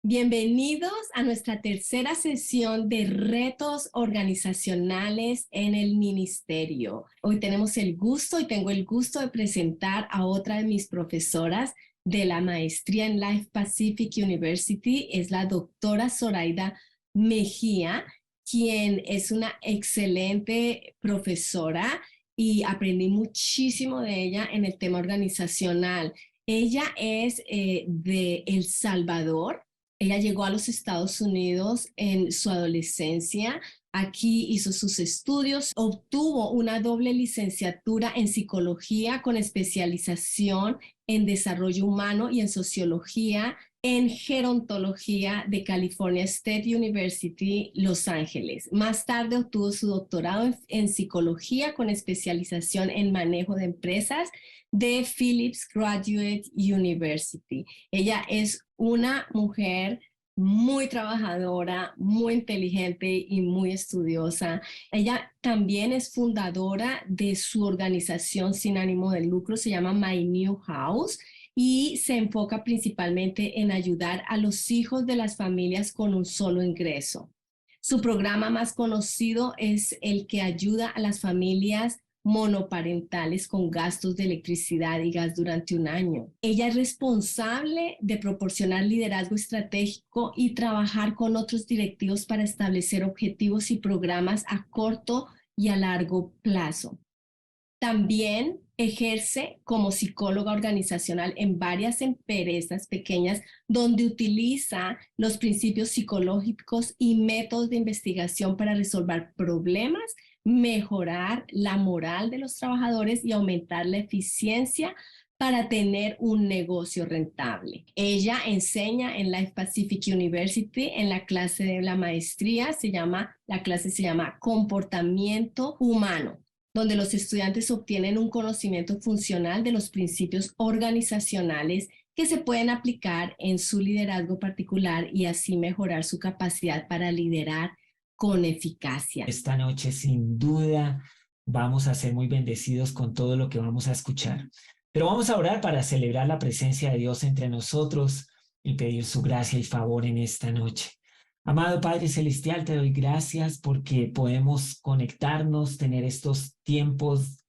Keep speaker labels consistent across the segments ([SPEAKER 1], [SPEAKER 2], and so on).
[SPEAKER 1] Bienvenidos a nuestra tercera sesión de retos organizacionales en el ministerio. Hoy tenemos tengo el gusto de presentar a otra de mis profesoras de la maestría en Life Pacific University. Es la doctora Zoraida Mejía, quien es una excelente profesora y aprendí muchísimo de ella en el tema organizacional. Ella es de El Salvador. Ella llegó a los Estados Unidos en su adolescencia. Aquí hizo sus estudios, obtuvo una doble licenciatura en psicología con especialización en desarrollo humano y en sociología en gerontología de California State University, Los Ángeles. Más tarde obtuvo su doctorado en psicología con especialización en manejo de empresas de Phillips Graduate University. Ella es una mujer muy trabajadora, muy inteligente y muy estudiosa. Ella también es fundadora de su organización sin ánimo de lucro, se llama My New House, y se enfoca principalmente en ayudar a los hijos de las familias con un solo ingreso. Su programa más conocido es el que ayuda a las familias monoparentales con gastos de electricidad y gas durante un año. Ella es responsable de proporcionar liderazgo estratégico y trabajar con otros directivos para establecer objetivos y programas a corto y a largo plazo. También ejerce como psicóloga organizacional en varias empresas pequeñas donde utiliza los principios psicológicos y métodos de investigación para resolver problemas, mejorar la moral de los trabajadores y aumentar la eficiencia para tener un negocio rentable. Ella enseña en Life Pacific University en la clase de la maestría, la clase se llama Comportamiento Humano, donde los estudiantes obtienen un conocimiento funcional de los principios organizacionales que se pueden aplicar en su liderazgo particular y así mejorar su capacidad para liderar con eficacia.
[SPEAKER 2] Esta noche, sin duda, vamos a ser muy bendecidos con todo lo que vamos a escuchar. Pero vamos a orar para celebrar la presencia de Dios entre nosotros y pedir su gracia y favor en esta noche. Amado Padre Celestial, te doy gracias porque podemos conectarnos, tener estos tiempos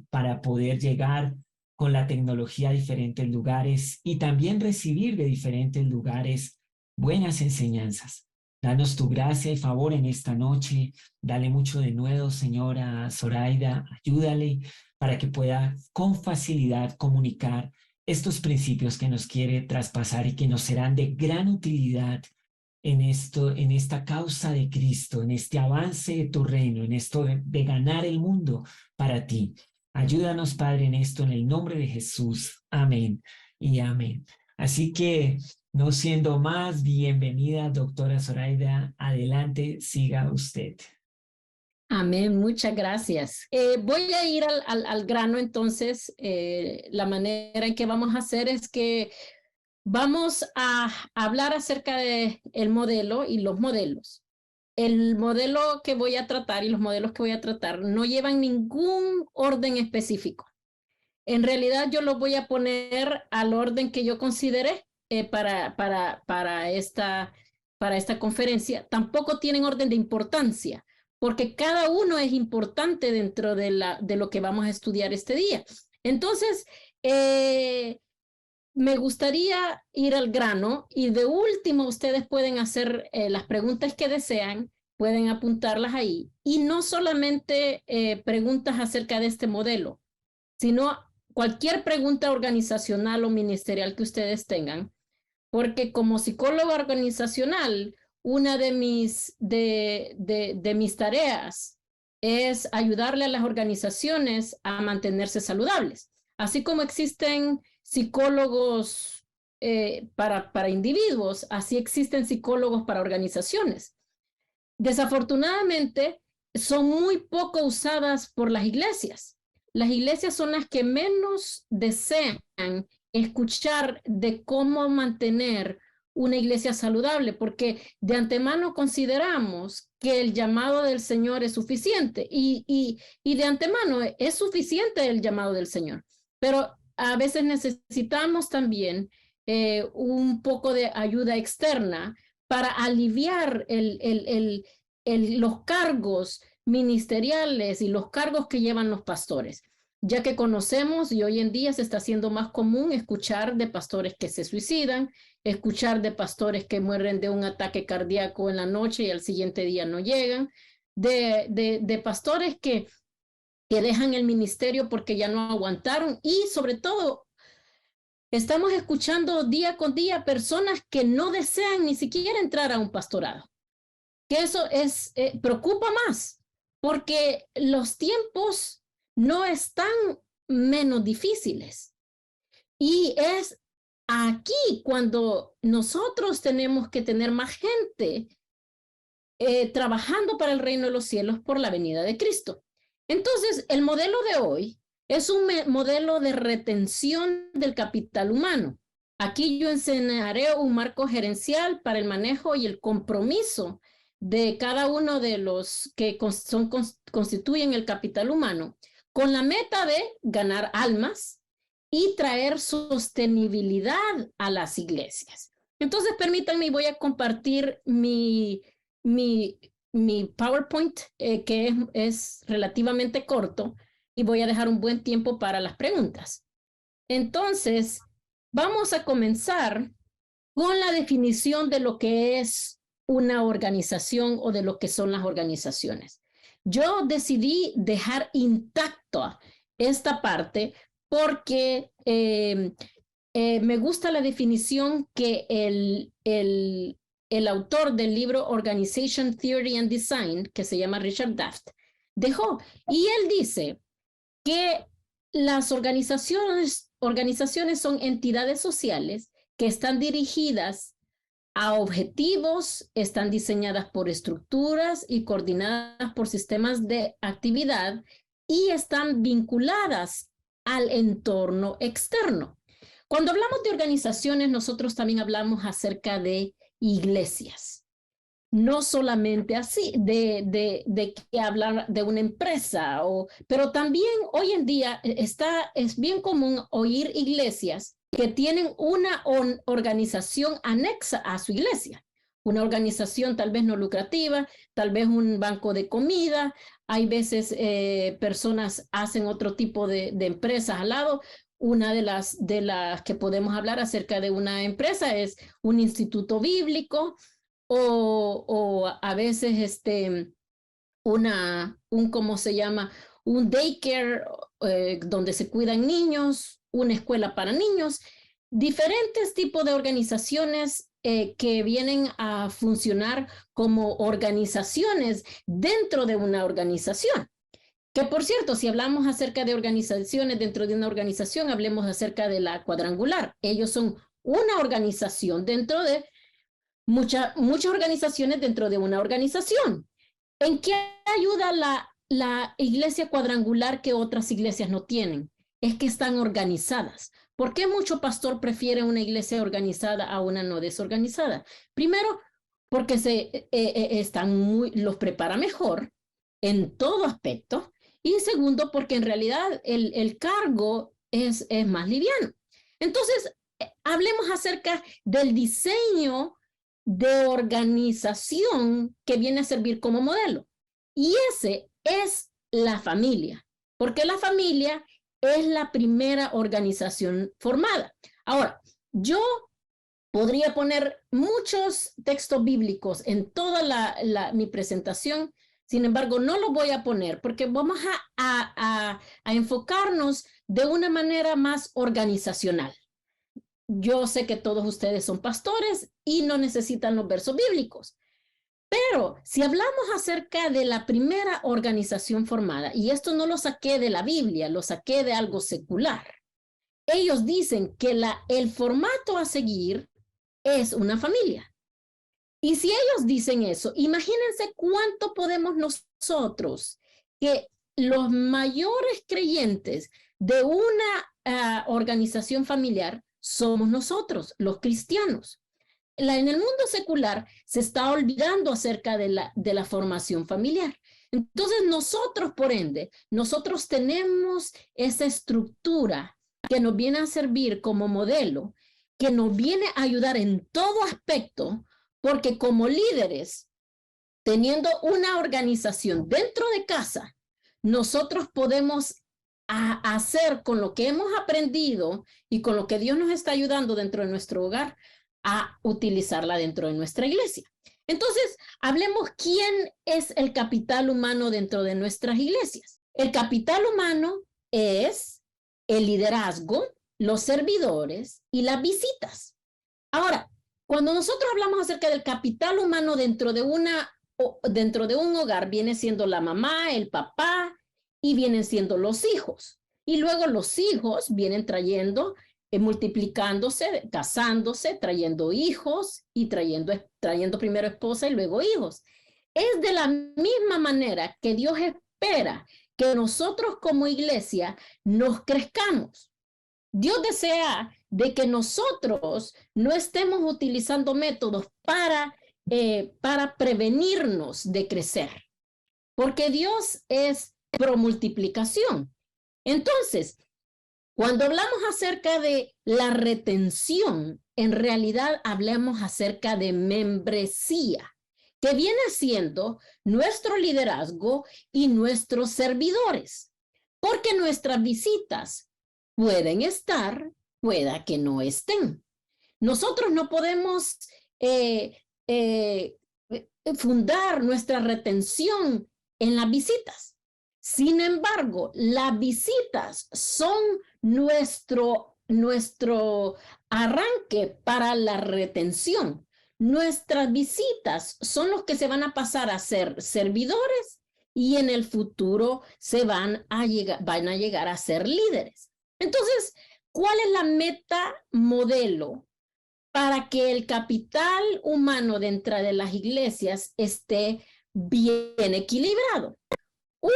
[SPEAKER 2] para poder llegar con la tecnología a diferentes lugares y también recibir de diferentes lugares buenas enseñanzas. Danos tu gracia y favor en esta noche. Dale mucho de nuevo, señora Zoraida. Ayúdale para que pueda con facilidad comunicar estos principios que nos quiere traspasar y que nos serán de gran utilidad en esta causa de Cristo, en este avance de tu reino, en esto de ganar el mundo para ti. Ayúdanos, Padre, en esto, en el nombre de Jesús. Amén y amén. Así que, no siendo más, bienvenida, doctora Zoraida. Adelante, siga usted.
[SPEAKER 3] Amén, muchas gracias. Voy a ir al grano entonces. La manera en que vamos a hacer es que vamos a hablar acerca del modelo y los modelos. El modelo que voy a tratar y los modelos que voy a tratar no llevan ningún orden específico. En realidad yo los voy a poner al orden que yo consideré para esta conferencia. Tampoco tienen orden de importancia, porque cada uno es importante dentro de lo que vamos a estudiar este día. Entonces, me gustaría ir al grano y de último ustedes pueden hacer las preguntas que desean, pueden apuntarlas ahí. Y no solamente preguntas acerca de este modelo, sino cualquier pregunta organizacional o ministerial que ustedes tengan, porque como psicóloga organizacional, una de mis tareas es ayudarle a las organizaciones a mantenerse saludables. Así como existen psicólogos para individuos, así existen psicólogos para organizaciones. Desafortunadamente, son muy poco usadas por las iglesias. Las iglesias son las que menos desean escuchar de cómo mantener una iglesia saludable, porque de antemano consideramos que el llamado del Señor es suficiente y de antemano es suficiente el llamado del Señor, pero a veces necesitamos también un poco de ayuda externa para aliviar los cargos ministeriales y los cargos que llevan los pastores, ya que conocemos y hoy en día se está haciendo más común escuchar de pastores que se suicidan, escuchar de pastores que mueren de un ataque cardíaco en la noche y al siguiente día no llegan, de pastores que dejan el ministerio porque ya no aguantaron y sobre todo estamos escuchando día con día personas que no desean ni siquiera entrar a un pastorado. Que eso preocupa más, porque los tiempos no están menos difíciles. Y es aquí cuando nosotros tenemos que tener más gente trabajando para el reino de los cielos por la venida de Cristo. Entonces, el modelo de hoy es un modelo de retención del capital humano. Aquí yo enseñaré un marco gerencial para el manejo y el compromiso de cada uno de los que constituyen el capital humano, con la meta de ganar almas y traer sostenibilidad a las iglesias. Entonces, permítanme, voy a compartir mi PowerPoint, que es relativamente corto, y voy a dejar un buen tiempo para las preguntas. Entonces, vamos a comenzar con la definición de lo que es una organización o de lo que son las organizaciones. Yo decidí dejar intacta esta parte porque me gusta la definición que el autor del libro Organization Theory and Design, que se llama Richard Daft, dejó. Y él dice que las organizaciones son entidades sociales que están dirigidas a objetivos, están diseñadas por estructuras y coordinadas por sistemas de actividad y están vinculadas al entorno externo. Cuando hablamos de organizaciones, nosotros también hablamos acerca de iglesias. No solamente así, de que hablar de una empresa, pero también hoy en día es bien común oír iglesias que tienen una organización anexa a su iglesia. Una organización tal vez no lucrativa, tal vez un banco de comida. Hay veces personas hacen otro tipo de empresas al lado. Una de las que podemos hablar acerca de una empresa es un instituto bíblico, o a veces ¿cómo se llama? Un daycare donde se cuidan niños, una escuela para niños, diferentes tipos de organizaciones que vienen a funcionar como organizaciones dentro de una organización. Que por cierto, si hablamos acerca de organizaciones dentro de una organización, hablemos acerca de la cuadrangular. Ellos son una organización dentro de muchas organizaciones dentro de una organización. ¿En qué ayuda la iglesia cuadrangular que otras iglesias no tienen? Es que están organizadas. ¿Por qué mucho pastor prefiere una iglesia organizada a una no desorganizada? Primero, porque los prepara mejor en todo aspecto. Y segundo, porque en realidad el cargo es más liviano. Entonces, hablemos acerca del diseño de organización que viene a servir como modelo. Y ese es la familia, porque la familia es la primera organización formada. Ahora, yo podría poner muchos textos bíblicos en toda mi presentación, sin embargo, no lo voy a poner porque vamos a enfocarnos de una manera más organizacional. Yo sé que todos ustedes son pastores y no necesitan los versos bíblicos. Pero si hablamos acerca de la primera organización formada, y esto no lo saqué de la Biblia, lo saqué de algo secular, ellos dicen que el formato a seguir es una familia. Y si ellos dicen eso, imagínense cuánto podemos nosotros, que los mayores creyentes de una organización familiar somos nosotros, los cristianos. En el mundo secular se está olvidando acerca de la formación familiar. Entonces nosotros, por ende, nosotros tenemos esa estructura que nos viene a servir como modelo que nos viene a ayudar en todo aspecto, porque como líderes, teniendo una organización dentro de casa, nosotros podemos hacer con lo que hemos aprendido y con lo que Dios nos está ayudando dentro de nuestro hogar, a utilizarla dentro de nuestra iglesia. Entonces, hablemos quién es el capital humano dentro de nuestras iglesias. El capital humano es el liderazgo, los servidores y las visitas. Ahora, cuando nosotros hablamos acerca del capital humano dentro de un hogar, viene siendo la mamá, el papá y vienen siendo los hijos. Y luego los hijos vienen trayendo, multiplicándose, casándose, trayendo hijos y trayendo primero esposa y luego hijos. Es de la misma manera que Dios espera que nosotros como iglesia nos crezcamos. Dios desea de que nosotros no estemos utilizando métodos para prevenirnos de crecer, porque Dios es promultiplicación. Entonces, cuando hablamos acerca de la retención, en realidad hablamos acerca de membresía, que viene siendo nuestro liderazgo y nuestros servidores, porque nuestras visitas pueden estar, pueda que no estén. Nosotros no podemos fundar nuestra retención en las visitas. Sin embargo, las visitas son nuestro arranque para la retención. Nuestras visitas son los que se van a pasar a ser servidores y en el futuro van a llegar a ser líderes. Entonces, ¿cuál es la meta modelo para que el capital humano dentro de las iglesias esté bien equilibrado?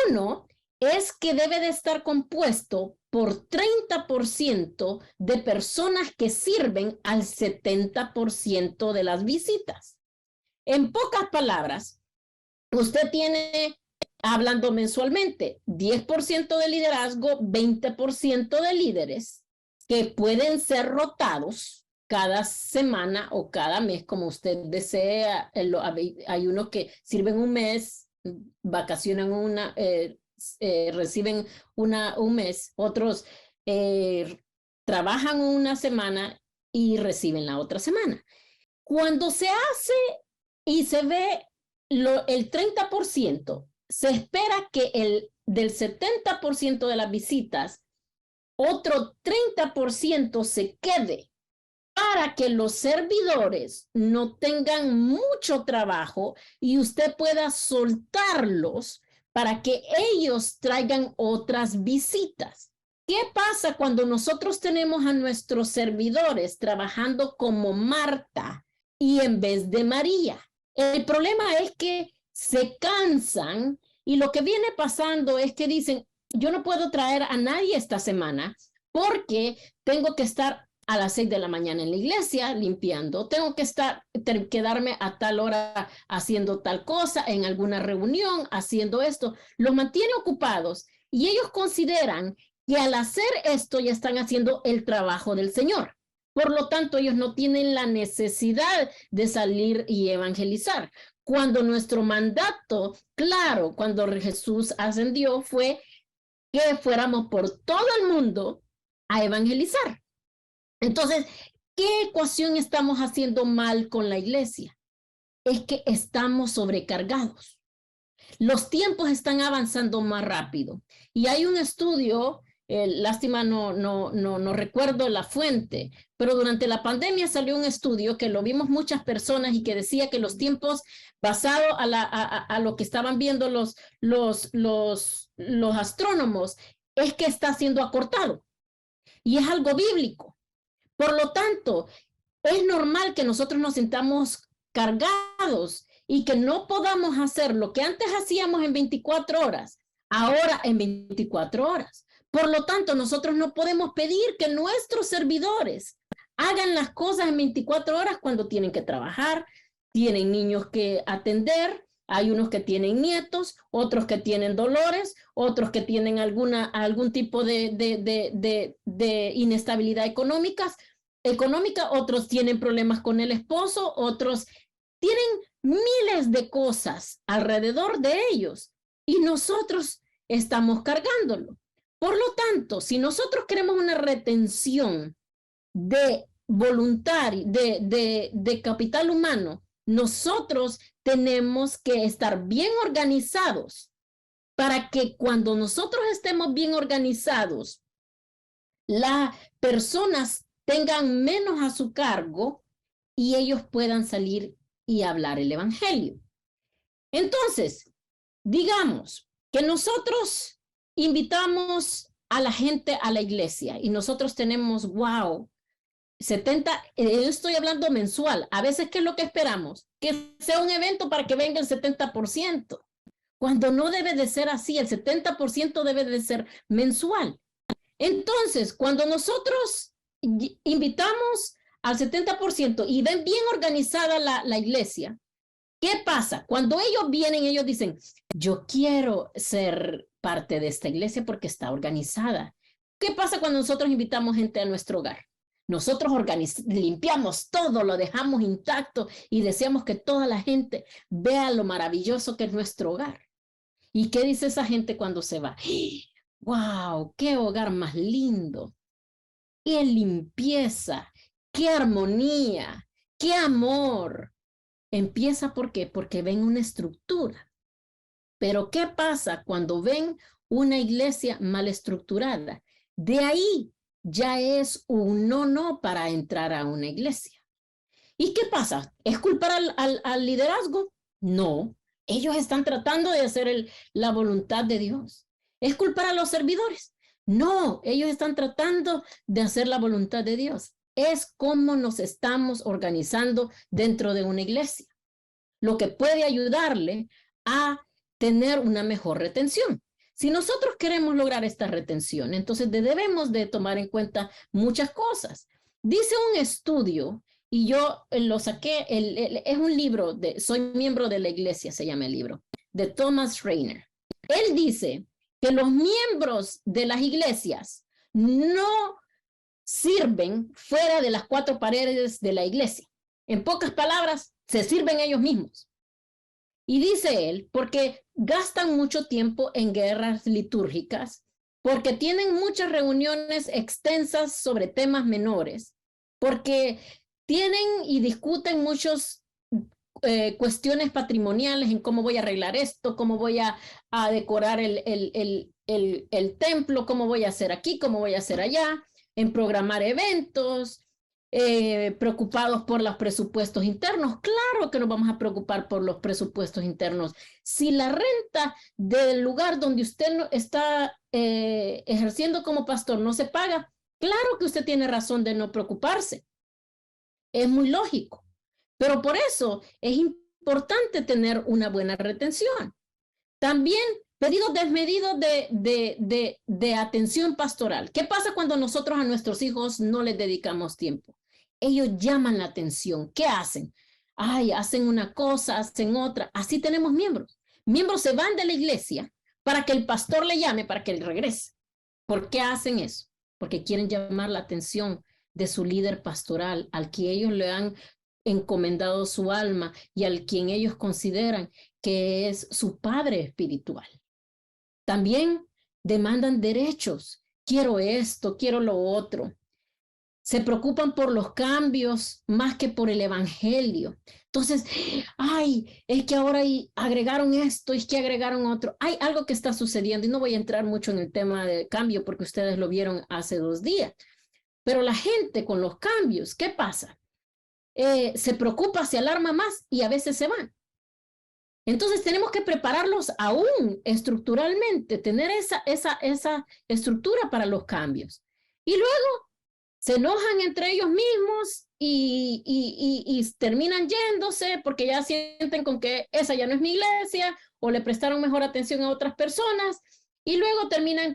[SPEAKER 3] Uno es que debe de estar compuesto por 30% de personas que sirven al 70% de las visitas. En pocas palabras, usted tiene, hablando mensualmente, 10% de liderazgo, 20% de líderes que pueden ser rotados cada semana o cada mes, como usted desea. Hay unos que sirven un mes, vacacionan reciben un mes, otros trabajan una semana y reciben la otra semana. Cuando se hace y se ve el 30%, se espera que del 70% de las visitas, otro 30% se quede para que los servidores no tengan mucho trabajo y usted pueda soltarlos para que ellos traigan otras visitas. ¿Qué pasa cuando nosotros tenemos a nuestros servidores trabajando como Marta y en vez de María? El problema es que se cansan y lo que viene pasando es que dicen, yo no puedo traer a nadie esta semana porque tengo que estar a las 6 de la mañana en la iglesia limpiando, tengo que quedarme a tal hora haciendo tal cosa, en alguna reunión, haciendo esto. Los mantiene ocupados y ellos consideran que al hacer esto ya están haciendo el trabajo del Señor. Por lo tanto, ellos no tienen la necesidad de salir y evangelizar. Cuando nuestro mandato, claro, cuando Jesús ascendió, fue que fuéramos por todo el mundo a evangelizar. Entonces, ¿qué ecuación estamos haciendo mal con la iglesia? Es que estamos sobrecargados. Los tiempos están avanzando más rápido. Y hay un estudio, lástima no recuerdo la fuente, pero durante la pandemia salió un estudio que lo vimos muchas personas y que decía que los tiempos, basado a lo que estaban viendo los astrónomos, es que está siendo acortado. Y es algo bíblico. Por lo tanto, es normal que nosotros nos sintamos cargados y que no podamos hacer lo que antes hacíamos en 24 horas, ahora en 24 horas. Por lo tanto, nosotros no podemos pedir que nuestros servidores hagan las cosas en 24 horas cuando tienen que trabajar, tienen niños que atender, hay unos que tienen nietos, otros que tienen dolores, otros que tienen algún tipo de inestabilidad económica. económica, otros tienen problemas con el esposo, otros tienen miles de cosas alrededor de ellos y nosotros estamos cargándolo. Por lo tanto, si nosotros queremos una retención de voluntario, de capital humano, nosotros tenemos que estar bien organizados para que cuando nosotros estemos bien organizados, las personas tengan menos a su cargo y ellos puedan salir y hablar el evangelio. Entonces, digamos que nosotros invitamos a la gente a la iglesia y nosotros tenemos, wow, 70, yo estoy hablando mensual. A veces, ¿qué es lo que esperamos? Que sea un evento para que venga el 70%. Cuando no debe de ser así, el 70% debe de ser mensual. Entonces, cuando nosotros invitamos al 70% y ven bien organizada la iglesia, ¿qué pasa? Cuando ellos vienen, ellos dicen, yo quiero ser parte de esta iglesia porque está organizada. ¿Qué pasa cuando nosotros invitamos gente a nuestro hogar? Nosotros limpiamos todo, lo dejamos intacto y deseamos que toda la gente vea lo maravilloso que es nuestro hogar. ¿Y qué dice esa gente cuando se va? ¡Wow! ¡Qué hogar más lindo! ¡Qué limpieza! ¡Qué armonía! ¡Qué amor! Empieza, ¿por qué? Porque ven una estructura. Pero ¿qué pasa cuando ven una iglesia mal estructurada? De ahí ya es un no para entrar a una iglesia. ¿Y qué pasa? ¿Es culpar al liderazgo? No. Ellos están tratando de hacer la voluntad de Dios. ¿Es culpar a los servidores? No. Ellos están tratando de hacer la voluntad de Dios. Es cómo nos estamos organizando dentro de una iglesia, lo que puede ayudarle a tener una mejor retención. Si nosotros queremos lograr esta retención, entonces debemos de tomar en cuenta muchas cosas. Dice un estudio, y yo lo saqué, es un libro, soy miembro de la iglesia, se llama el libro, de Thomas Rainer. Él dice que los miembros de las iglesias no sirven fuera de las 4 paredes de la iglesia. En pocas palabras, se sirven ellos mismos. Y dice él, porque gastan mucho tiempo en guerras litúrgicas, porque tienen muchas reuniones extensas sobre temas menores, porque tienen y discuten muchas cuestiones patrimoniales en cómo voy a arreglar esto, cómo voy a decorar el templo, cómo voy a hacer aquí, cómo voy a hacer allá, en programar eventos, preocupados por los presupuestos internos. Claro que nos vamos a preocupar por los presupuestos internos. Si la renta del lugar donde usted está ejerciendo como pastor no se paga, claro que usted tiene razón de no preocuparse. Es muy lógico. Pero por eso es importante tener una buena retención. También pedidos desmedidos de atención pastoral. ¿Qué pasa cuando nosotros a nuestros hijos no les dedicamos tiempo? Ellos llaman la atención. ¿Qué hacen? Ay, hacen una cosa, hacen otra. Así tenemos miembros. Miembros se van de la iglesia para que el pastor le llame, para que él regrese. ¿Por qué hacen eso? Porque quieren llamar la atención de su líder pastoral, al que ellos le han encomendado su alma y al quien ellos consideran que es su padre espiritual. También demandan derechos. Quiero esto, quiero lo otro. Se preocupan por los cambios más que por el evangelio. Entonces, ay, es que ahora agregaron esto, es que agregaron otro. Hay algo que está sucediendo y no voy a entrar mucho en el tema del cambio porque ustedes lo vieron hace 2 días. Pero la gente con los cambios, ¿qué pasa? Se preocupa, se alarma más y a veces se van. Entonces tenemos que prepararlos aún estructuralmente, tener esa estructura para los cambios. Y luego se enojan entre ellos mismos y terminan yéndose porque ya sienten con que esa ya no es mi iglesia o le prestaron mejor atención a otras personas y luego terminan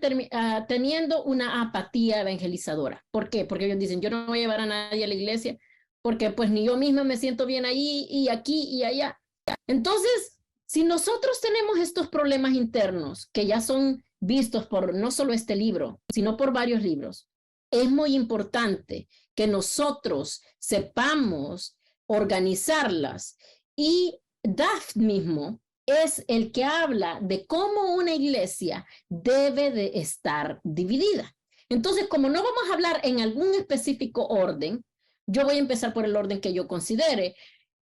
[SPEAKER 3] teniendo una apatía evangelizadora. ¿Por qué? Porque ellos dicen, yo no voy a llevar a nadie a la iglesia porque pues ni yo misma me siento bien allí y aquí y allá. Entonces, si nosotros tenemos estos problemas internos que ya son vistos por no solo este libro, sino por varios libros, es muy importante que nosotros sepamos organizarlas. Y Daft mismo es el que habla de cómo una iglesia debe de estar dividida. Entonces, como no vamos a hablar en algún específico orden, yo voy a empezar por el orden que yo considere.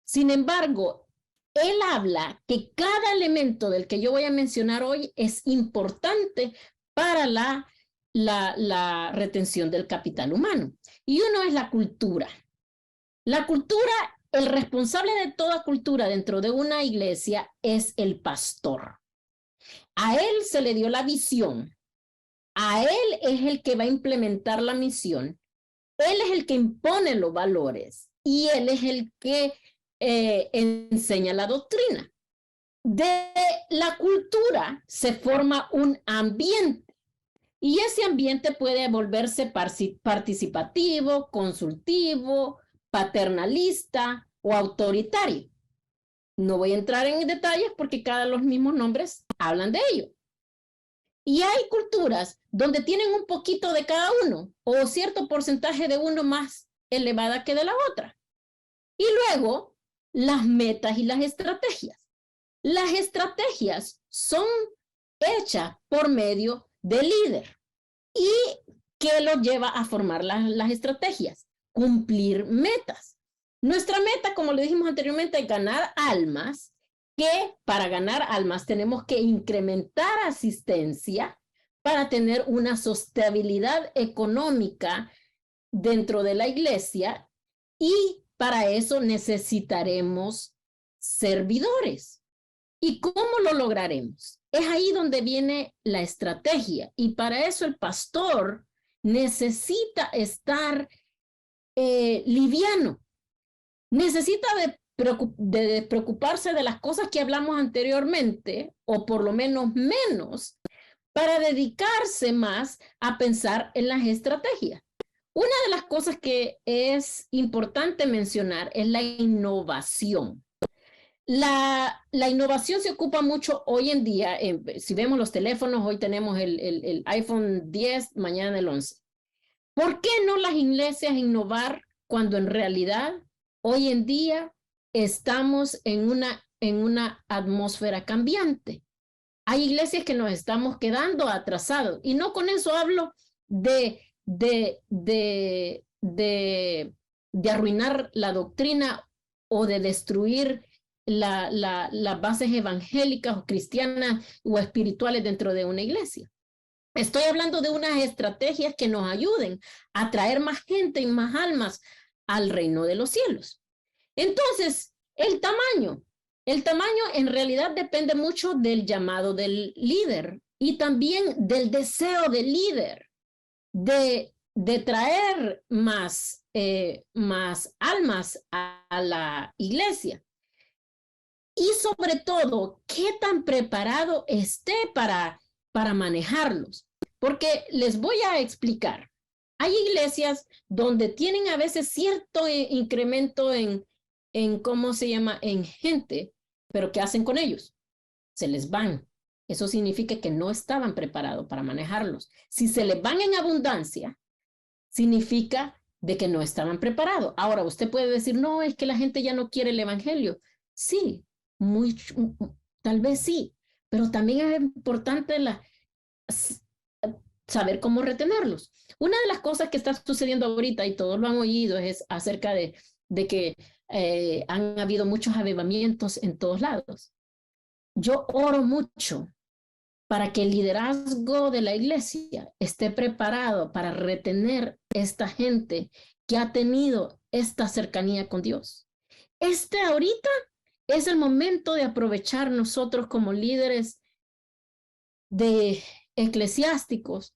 [SPEAKER 3] Sin embargo, él habla que cada elemento del que yo voy a mencionar hoy es importante para la retención del capital humano. Y uno es la cultura. La cultura, el responsable de toda cultura dentro de una iglesia es el pastor. A él se le dio la visión. A él es el que va a implementar la misión. Él es el que impone los valores y él es el que enseña la doctrina. De la cultura se forma un ambiente y ese ambiente puede volverse participativo, consultivo, paternalista o autoritario. No voy a entrar en detalles porque cada los mismos nombres hablan de ello. Y hay culturas donde tienen un poquito de cada uno o cierto porcentaje de uno más elevada que de la otra. Y luego, las metas y las estrategias. Las estrategias son hechas por medio del líder. ¿Y qué lo lleva a formar las estrategias? Cumplir metas. Nuestra meta, como le dijimos anteriormente, es ganar almas, que para ganar almas tenemos que incrementar asistencia para tener una sostenibilidad económica dentro de la iglesia y para eso necesitaremos servidores. ¿Y cómo lo lograremos? Es ahí donde viene la estrategia y para eso el pastor necesita estar liviano, necesita de preocuparse de las cosas que hablamos anteriormente, o por lo menos para dedicarse más a pensar en las estrategias. Una de las cosas que es importante mencionar es la innovación. La innovación se ocupa mucho hoy en día. Si vemos los teléfonos, hoy tenemos el iPhone 10, mañana el 11. ¿Por qué no las iglesias innovar cuando en realidad hoy en día estamos en una atmósfera cambiante? Hay iglesias que nos estamos quedando atrasados y no con eso hablo de arruinar la doctrina o de destruir las bases evangélicas o cristianas o espirituales dentro de una iglesia. Estoy hablando de unas estrategias que nos ayuden a traer más gente y más almas al reino de los cielos. Entonces, el tamaño en realidad depende mucho del llamado del líder y también del deseo del líder de traer más almas a la iglesia. Y sobre todo, qué tan preparado esté para manejarlos. Porque les voy a explicar. Hay iglesias donde tienen a veces cierto incremento en ¿cómo se llama? En gente, pero ¿qué hacen con ellos? Se les van. Eso significa que no estaban preparados para manejarlos. Si se les van en abundancia, significa de que no estaban preparados. Ahora, usted puede decir, no, es que la gente ya no quiere el evangelio. Sí, tal vez sí, pero también es importante saber cómo retenerlos. Una de las cosas que está sucediendo ahorita, y todos lo han oído, es acerca de que han habido muchos avivamientos en todos lados. Yo oro mucho para que el liderazgo de la iglesia esté preparado para retener esta gente que ha tenido esta cercanía con Dios. Ahorita es el momento de aprovechar nosotros como líderes de eclesiásticos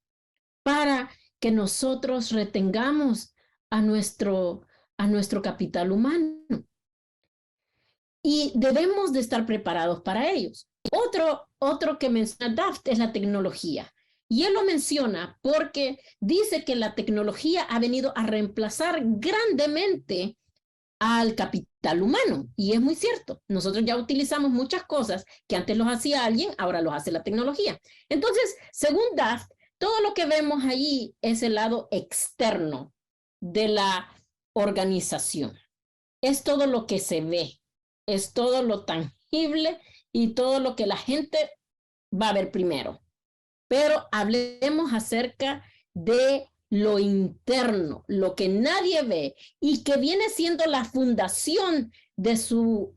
[SPEAKER 3] para que nosotros retengamos a nuestro capital humano. Y debemos de estar preparados para ellos. Otro que menciona Daft es la tecnología. Y él lo menciona porque dice que la tecnología ha venido a reemplazar grandemente al capital humano. Y es muy cierto. Nosotros ya utilizamos muchas cosas que antes los hacía alguien, ahora los hace la tecnología. Entonces, según Daft, todo lo que vemos allí es el lado externo de la organización. Es todo lo que se ve, es todo lo tangible y todo lo que la gente va a ver primero. Pero hablemos acerca de lo interno, lo que nadie ve y que viene siendo la fundación de su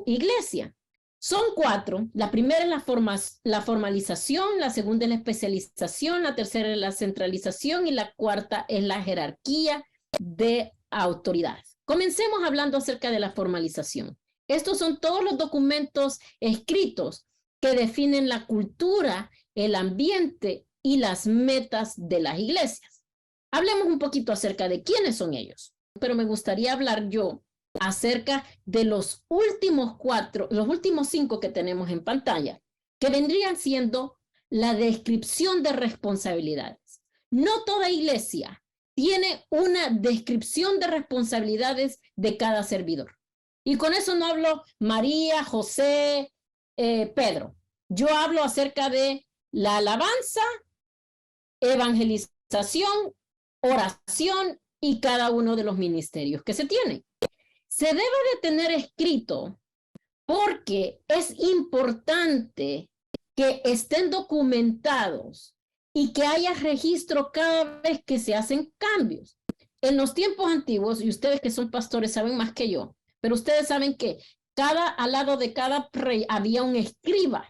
[SPEAKER 3] iglesia. Son 4. La primera es la formalización, la segunda es la especialización, la tercera es la centralización y la cuarta es la jerarquía de autoridad. Comencemos hablando acerca de la formalización. Estos son todos los documentos escritos que definen la cultura, el ambiente y las metas de las iglesias. Hablemos un poquito acerca de quiénes son ellos, pero me gustaría hablar yo acerca de los últimos 5 que tenemos en pantalla, que vendrían siendo la descripción de responsabilidades. No toda iglesia tiene una descripción de responsabilidades de cada servidor. Y con eso no hablo María, José, Pedro. Yo hablo acerca de la alabanza, evangelización, oración y cada uno de los ministerios que se tienen. Se debe de tener escrito porque es importante que estén documentados y que haya registro cada vez que se hacen cambios. En los tiempos antiguos, y ustedes que son pastores saben más que yo, pero ustedes saben que al lado de cada rey había un escriba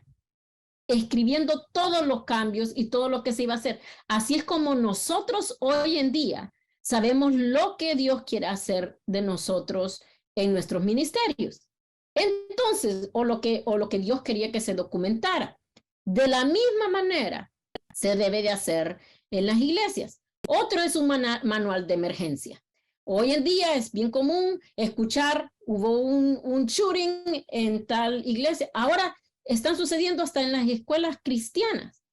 [SPEAKER 3] escribiendo todos los cambios y todo lo que se iba a hacer. Así es como nosotros hoy en día sabemos lo que Dios quiere hacer de nosotros en nuestros ministerios. Entonces, o lo que Dios quería que se documentara. De la misma manera se debe de hacer en las iglesias. Otro es un manual de emergencia. Hoy en día es bien común escuchar, hubo un shooting en tal iglesia. Ahora están sucediendo hasta en las escuelas cristianas.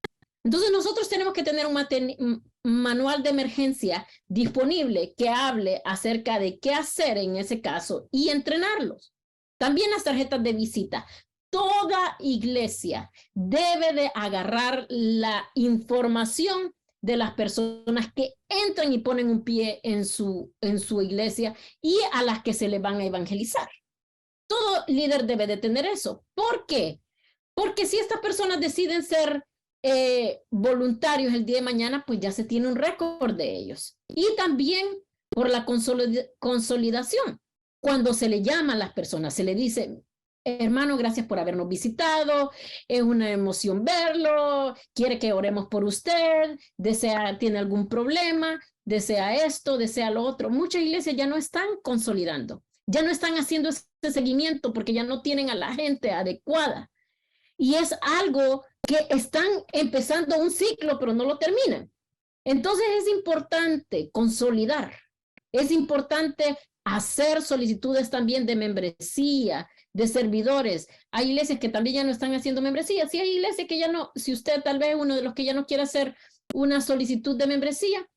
[SPEAKER 3] Entonces nosotros tenemos que tener un manual de emergencia disponible que hable acerca de qué hacer en ese caso y entrenarlos. También las tarjetas de visita. Toda iglesia debe de agarrar la información de las personas que entran y ponen un pie en su iglesia y a las que se le van a evangelizar. Todo líder debe de tener eso. ¿Por qué? Porque si estas personas deciden ser voluntarios el día de mañana, pues ya se tiene un récord de ellos. Y también por la consolidación. Cuando se le llama a las personas, se le dice, hermano, gracias por habernos visitado, es una emoción verlo, quiere que oremos por usted, tiene algún problema, desea esto, desea lo otro. Muchas iglesias ya no están consolidando, ya no están haciendo ese seguimiento porque ya no tienen a la gente adecuada. Y es algo que están empezando un ciclo, pero no lo terminan. Entonces es importante consolidar, es importante hacer solicitudes también de membresía, de servidores. Hay iglesias que también ya no están haciendo membresía. Si hay iglesias que ya no, si usted tal vez uno de los que ya no quiere hacer una solicitud de membresía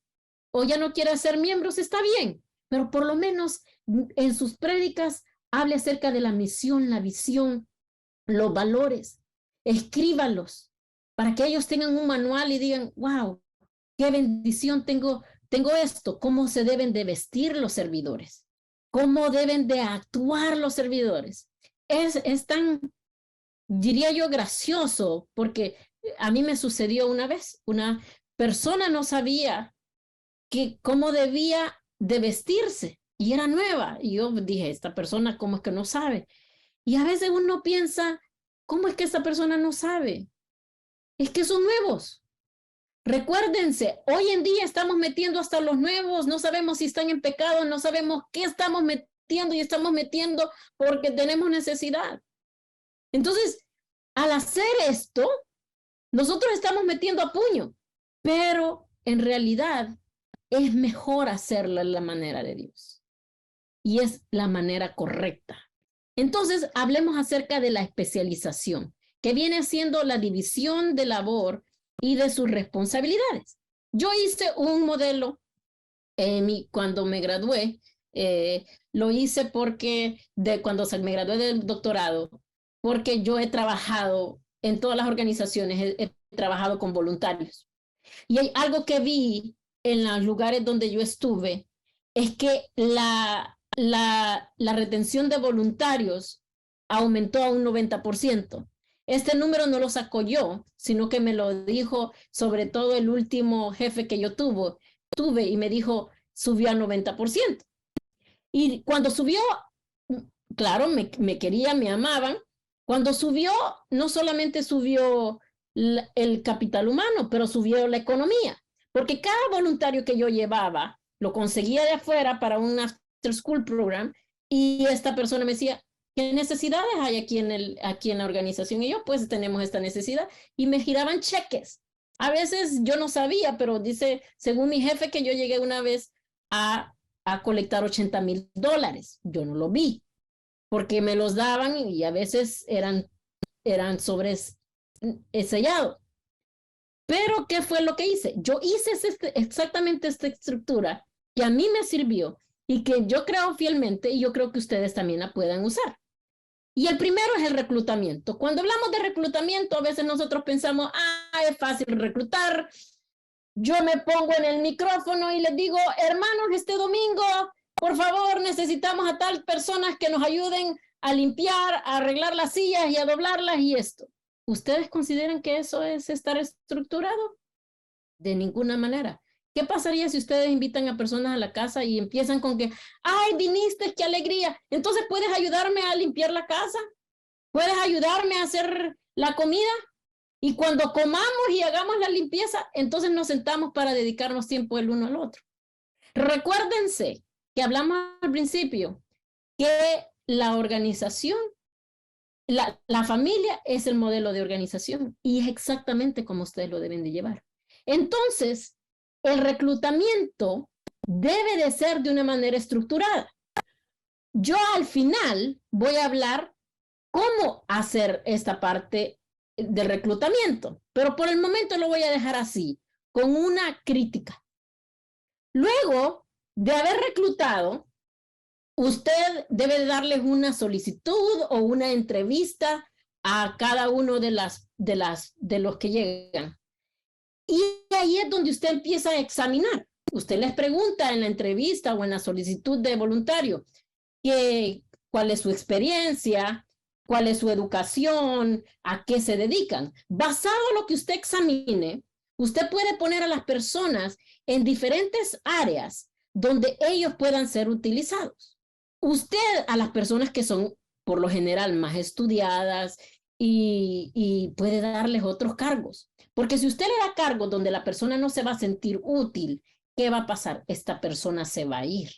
[SPEAKER 3] o ya no quiere ser miembros, está bien, pero por lo menos en sus prédicas hable acerca de la misión, la visión, los valores. Escríbalos para que ellos tengan un manual y digan, wow, qué bendición tengo esto, cómo se deben de vestir los servidores, cómo deben de actuar los servidores. Es tan, diría yo, gracioso, porque a mí me sucedió una vez, una persona no sabía cómo debía de vestirse y era nueva. Y yo dije, esta persona, ¿cómo es que no sabe? Y a veces uno piensa, ¿cómo es que esta persona no sabe? Es que son nuevos. Recuérdense, hoy en día estamos metiendo hasta los nuevos, no sabemos si están en pecado, no sabemos qué estamos metiendo y estamos metiendo porque tenemos necesidad. Entonces, al hacer esto, nosotros estamos metiendo a puño, pero en realidad es mejor hacerlo en la manera de Dios. Y es la manera correcta. Entonces, hablemos acerca de la especialización, que viene siendo la división de labor y de sus responsabilidades. Yo hice un modelo cuando me gradué, lo hice porque cuando me gradué del doctorado, porque yo he trabajado en todas las organizaciones, he trabajado con voluntarios. Y hay algo que vi en los lugares donde yo estuve, es que la retención de voluntarios aumentó a un 90%. Este número no lo saco yo, sino que me lo dijo sobre todo el último jefe que yo tuve y me dijo, subió a 90%. Y cuando subió, claro, me querían, me amaban. Cuando subió, no solamente subió el capital humano, pero subió la economía, porque cada voluntario que yo llevaba lo conseguía de afuera para un after school program, y esta persona me decía, ¿qué necesidades hay aquí en la organización? Y yo, pues tenemos esta necesidad, y me giraban cheques. A veces yo no sabía, pero dice, según mi jefe, que yo llegué una vez a colectar $80,000. Yo no lo vi, porque me los daban y a veces eran sobres sellados. Pero, ¿qué fue lo que hice? Yo hice exactamente esta estructura que a mí me sirvió y que yo creo fielmente, y yo creo que ustedes también la puedan usar. Y el primero es el reclutamiento. Cuando hablamos de reclutamiento, a veces nosotros pensamos, es fácil reclutar. Yo me pongo en el micrófono y les digo, hermanos, este domingo, por favor, necesitamos a tal personas que nos ayuden a limpiar, a arreglar las sillas y a doblarlas y esto. ¿Ustedes consideran que eso es estar estructurado? De ninguna manera. ¿Qué pasaría si ustedes invitan a personas a la casa y empiezan con que, ¡ay, viniste, qué alegría! Entonces, ¿puedes ayudarme a limpiar la casa? ¿Puedes ayudarme a hacer la comida? Y cuando comamos y hagamos la limpieza, entonces nos sentamos para dedicarnos tiempo el uno al otro. Recuérdense que hablamos al principio que la organización, la familia es el modelo de organización y es exactamente como ustedes lo deben de llevar. Entonces, el reclutamiento debe de ser de una manera estructurada. Yo al final voy a hablar cómo hacer esta parte de reclutamiento, pero por el momento lo voy a dejar así, con una crítica. Luego de haber reclutado, usted debe darles una solicitud o una entrevista a cada uno de los que llegan. Y ahí es donde usted empieza a examinar. Usted les pregunta en la entrevista o en la solicitud de voluntario cuál es su experiencia, cuál es su educación, a qué se dedican. Basado en lo que usted examine, usted puede poner a las personas en diferentes áreas donde ellos puedan ser utilizados. Usted a las personas que son por lo general más estudiadas y puede darles otros cargos. Porque si usted le da cargos donde la persona no se va a sentir útil, ¿qué va a pasar? Esta persona se va a ir.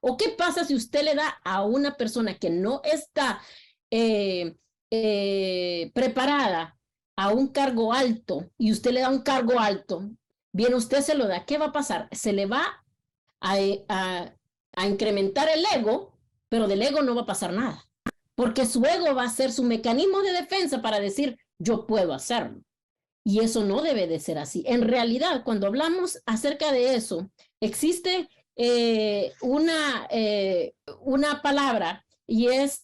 [SPEAKER 3] ¿O qué pasa si usted le da a una persona que no está preparada a un cargo alto y usted le da un cargo alto? Bien, usted se lo da. ¿Qué va a pasar? Se le va a incrementar el ego, pero del ego no va a pasar nada. Porque su ego va a ser su mecanismo de defensa para decir, yo puedo hacerlo. Y eso no debe de ser así. En realidad, cuando hablamos acerca de eso, existe una palabra y es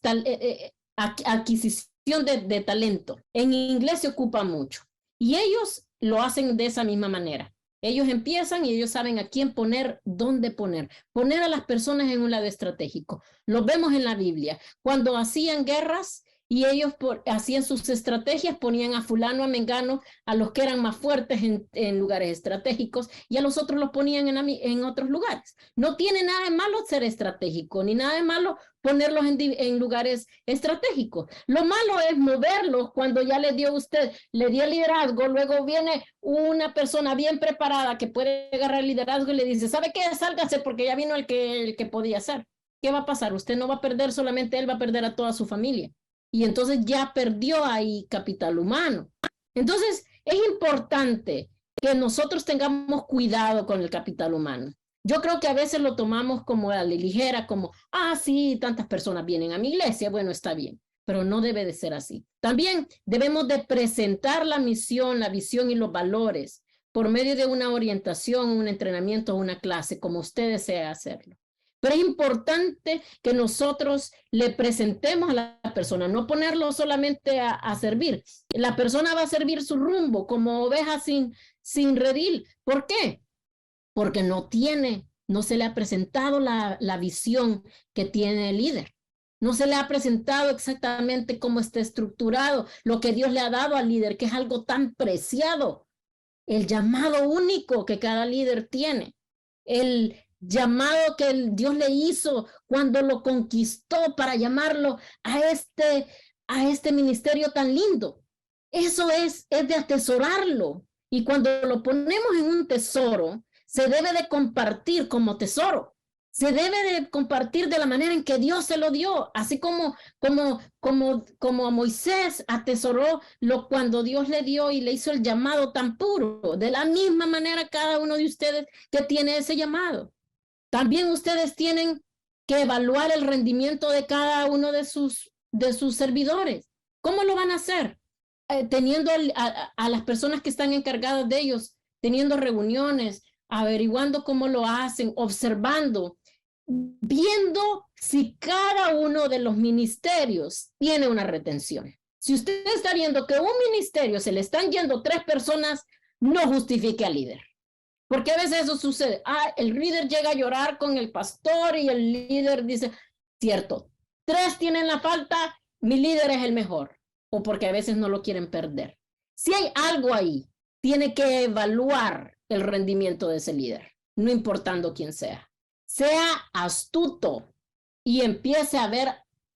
[SPEAKER 3] adquisición de talento. En inglés se ocupa mucho. Y ellos lo hacen de esa misma manera. Ellos empiezan y ellos saben a quién poner, dónde poner. Poner a las personas en un lado estratégico. Lo vemos en la Biblia. Cuando hacían guerras y ellos hacían sus estrategias, ponían a fulano, a mengano, a los que eran más fuertes en lugares estratégicos y a los otros los ponían en otros lugares. No tiene nada de malo ser estratégico, ni nada de malo ponerlos en lugares estratégicos. Lo malo es moverlos cuando ya le dio el liderazgo, luego viene una persona bien preparada que puede agarrar el liderazgo y le dice, ¿sabe qué? Sálgase porque ya vino el que podía ser. ¿Qué va a pasar? Usted no va a perder solamente él, va a perder a toda su familia. Y entonces ya perdió ahí capital humano. Entonces es importante que nosotros tengamos cuidado con el capital humano. Yo creo que a veces lo tomamos como a la ligera, como, sí, tantas personas vienen a mi iglesia, bueno, está bien, pero no debe de ser así. También debemos de presentar la misión, la visión y los valores por medio de una orientación, un entrenamiento o una clase, como usted desea hacerlo. Pero es importante que nosotros le presentemos a la persona, no ponerlo solamente a servir. La persona va a servir su rumbo como oveja sin sin redil. ¿Por qué? Porque no se le ha presentado la visión que tiene el líder. No se le ha presentado exactamente cómo está estructurado, lo que Dios le ha dado al líder, que es algo tan preciado. El llamado único que cada líder tiene. El llamado que Dios le hizo cuando lo conquistó para llamarlo a este ministerio tan lindo. Eso es de atesorarlo. Y cuando lo ponemos en un tesoro, se debe de compartir como tesoro. Se debe de compartir de la manera en que Dios se lo dio, así como a Moisés atesoró cuando Dios le dio y le hizo el llamado tan puro. De la misma manera cada uno de ustedes que tiene ese llamado. También ustedes tienen que evaluar el rendimiento de cada uno de sus servidores. ¿Cómo lo van a hacer? Teniendo a las personas que están encargadas de ellos, teniendo reuniones, averiguando cómo lo hacen, observando, viendo si cada uno de los ministerios tiene una retención. Si usted está viendo que un ministerio se le están yendo 3 personas, no justifique al líder. Porque a veces eso sucede. El líder llega a llorar con el pastor y el líder dice, cierto, 3 tienen la falta, mi líder es el mejor. O porque a veces no lo quieren perder. Si hay algo ahí, tiene que evaluar el rendimiento de ese líder, no importando quién sea. Sea astuto y empiece a ver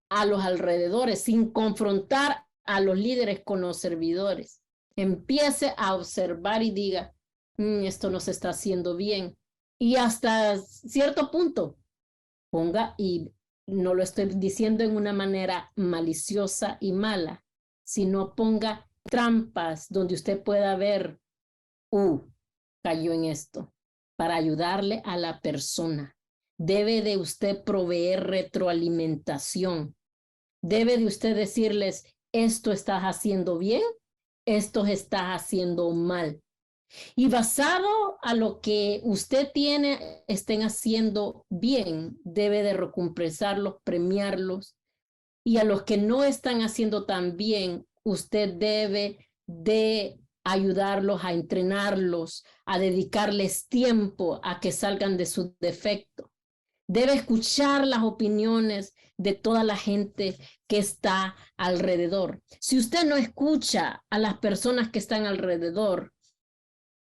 [SPEAKER 3] a los alrededores sin confrontar a los líderes con los servidores. Empiece a observar y diga, esto no se está haciendo bien. Y hasta cierto punto, ponga, y no lo estoy diciendo en una manera maliciosa y mala, sino ponga trampas donde usted pueda ver, cayó en esto, para ayudarle a la persona. Debe de usted proveer retroalimentación. Debe de usted decirles, esto estás haciendo bien, esto estás haciendo mal. Y basado a lo que usted estén haciendo bien, debe de recompensarlos, premiarlos. Y a los que no están haciendo tan bien, usted debe de ayudarlos a entrenarlos, a dedicarles tiempo a que salgan de su defecto. Debe escuchar las opiniones de toda la gente que está alrededor. Si usted no escucha a las personas que están alrededor,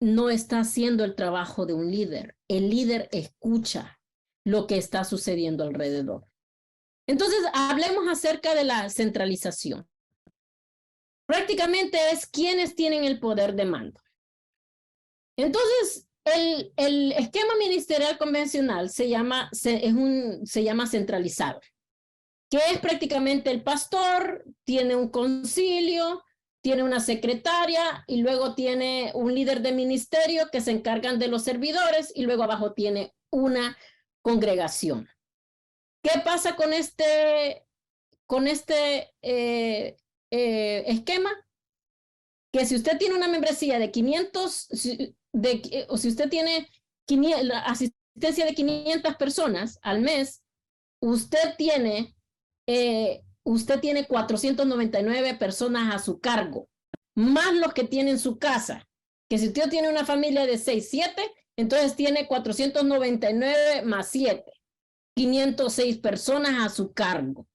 [SPEAKER 3] no está haciendo el trabajo de un líder. El líder escucha lo que está sucediendo alrededor. Entonces, hablemos acerca de la centralización. Prácticamente es quienes tienen el poder de mando. Entonces, el esquema ministerial convencional se llama centralizado, que es prácticamente el pastor, tiene un concilio, tiene una secretaria y luego tiene un líder de ministerio que se encargan de los servidores y luego abajo tiene una congregación. ¿Qué pasa con este esquema? Que si usted tiene una membresía de 500, o si usted tiene la asistencia de 500 personas al mes, usted tiene 499 personas a su cargo, más los que tiene en su casa. Que si usted tiene una familia de 6, 7, entonces tiene 499 más 7. 506 personas a su cargo.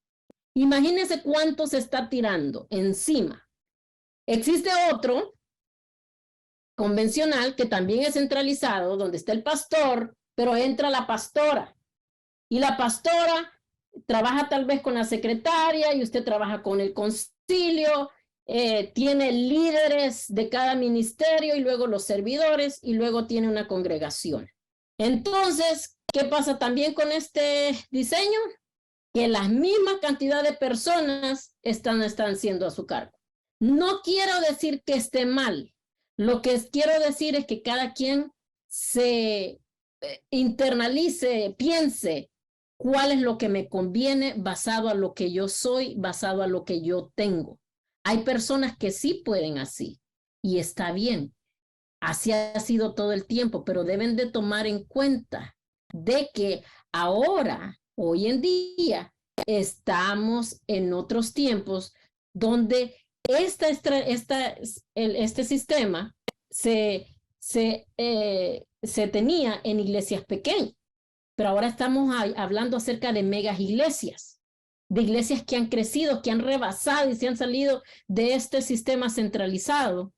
[SPEAKER 3] Imagínense cuánto se está tirando encima. Existe otro convencional que también es centralizado, donde está el pastor, pero entra la pastora. Y la pastora trabaja tal vez con la secretaria y usted trabaja con el concilio, tiene líderes de cada ministerio y luego los servidores y luego tiene una congregación. Entonces, ¿qué pasa también con este diseño? Que la misma cantidad de personas están siendo a su cargo. No quiero decir que esté mal. Lo que quiero decir es que cada quien se internalice, piense cuál es lo que me conviene basado a lo que yo soy, basado a lo que yo tengo. Hay personas que sí pueden así y está bien. Así ha sido todo el tiempo, pero deben de tomar en cuenta de que ahora, hoy en día, estamos en otros tiempos donde este sistema se se tenía en iglesias pequeñas, pero ahora estamos hablando acerca de megas iglesias, de iglesias que han crecido, que han rebasado y se han salido de este sistema centralizado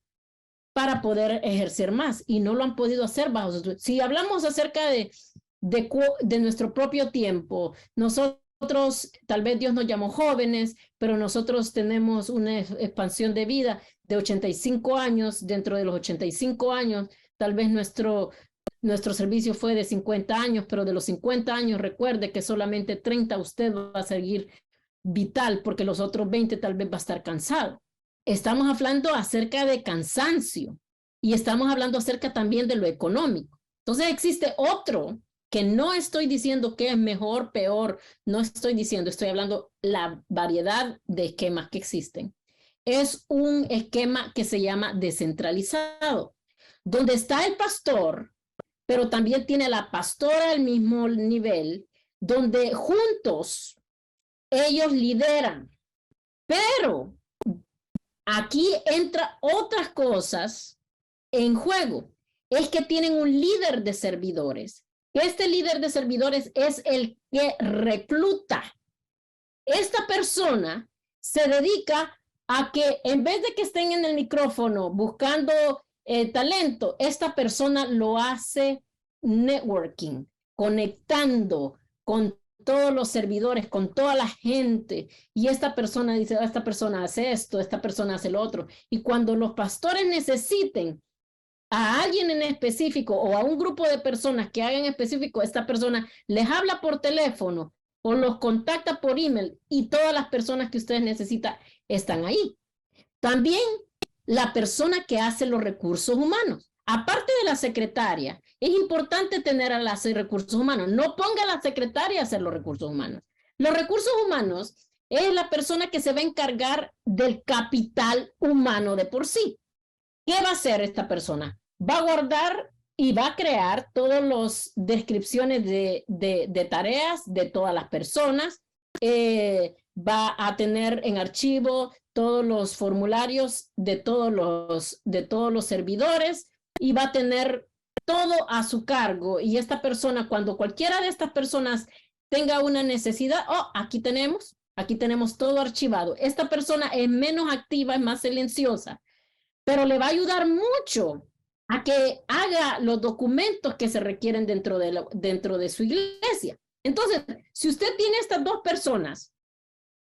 [SPEAKER 3] para poder ejercer más, y no lo han podido hacer bajo su... Si hablamos acerca de nuestro propio tiempo, nosotros, tal vez Dios nos llamó jóvenes, pero nosotros tenemos una expansión de vida de 85 años. Dentro de los 85 años, tal vez nuestro servicio fue de 50 años, pero de los 50 años, recuerde que solamente 30 usted va a seguir vital, porque los otros 20 tal vez va a estar cansado. Estamos hablando acerca de cansancio y estamos hablando acerca también de lo económico. Entonces existe otro que no estoy diciendo que es mejor, peor, no estoy diciendo, estoy hablando la variedad de esquemas que existen. Es un esquema que se llama descentralizado, donde está el pastor, pero también tiene la pastora al mismo nivel, donde juntos ellos lideran. Pero aquí entra otras cosas en juego. Es que tienen un líder de servidores. Este líder de servidores es el que recluta. Esta persona se dedica a que en vez de que estén en el micrófono buscando talento, esta persona lo hace networking, conectando con todos los servidores, con toda la gente, y esta persona dice, esta persona hace esto, esta persona hace lo otro, y cuando los pastores necesiten a alguien en específico o a un grupo de personas que hagan específico, esta persona les habla por teléfono o los contacta por email, y todas las personas que ustedes necesitan están ahí. También la persona que hace los recursos humanos. Aparte de la secretaria, es importante tener a los recursos humanos. No ponga a la secretaria a hacer los recursos humanos. Los recursos humanos es la persona que se va a encargar del capital humano de por sí. ¿Qué va a hacer esta persona? Va a guardar y va a crear todas las descripciones de tareas de todas las personas. Va a tener en archivo todos los formularios de todos los servidores, y va a tener todo a su cargo. Y esta persona, cuando cualquiera de estas personas tenga una necesidad, aquí tenemos todo archivado. Esta persona es menos activa, es más silenciosa, pero le va a ayudar mucho a que haga los documentos que se requieren dentro de su iglesia. Entonces, si usted tiene estas dos personas,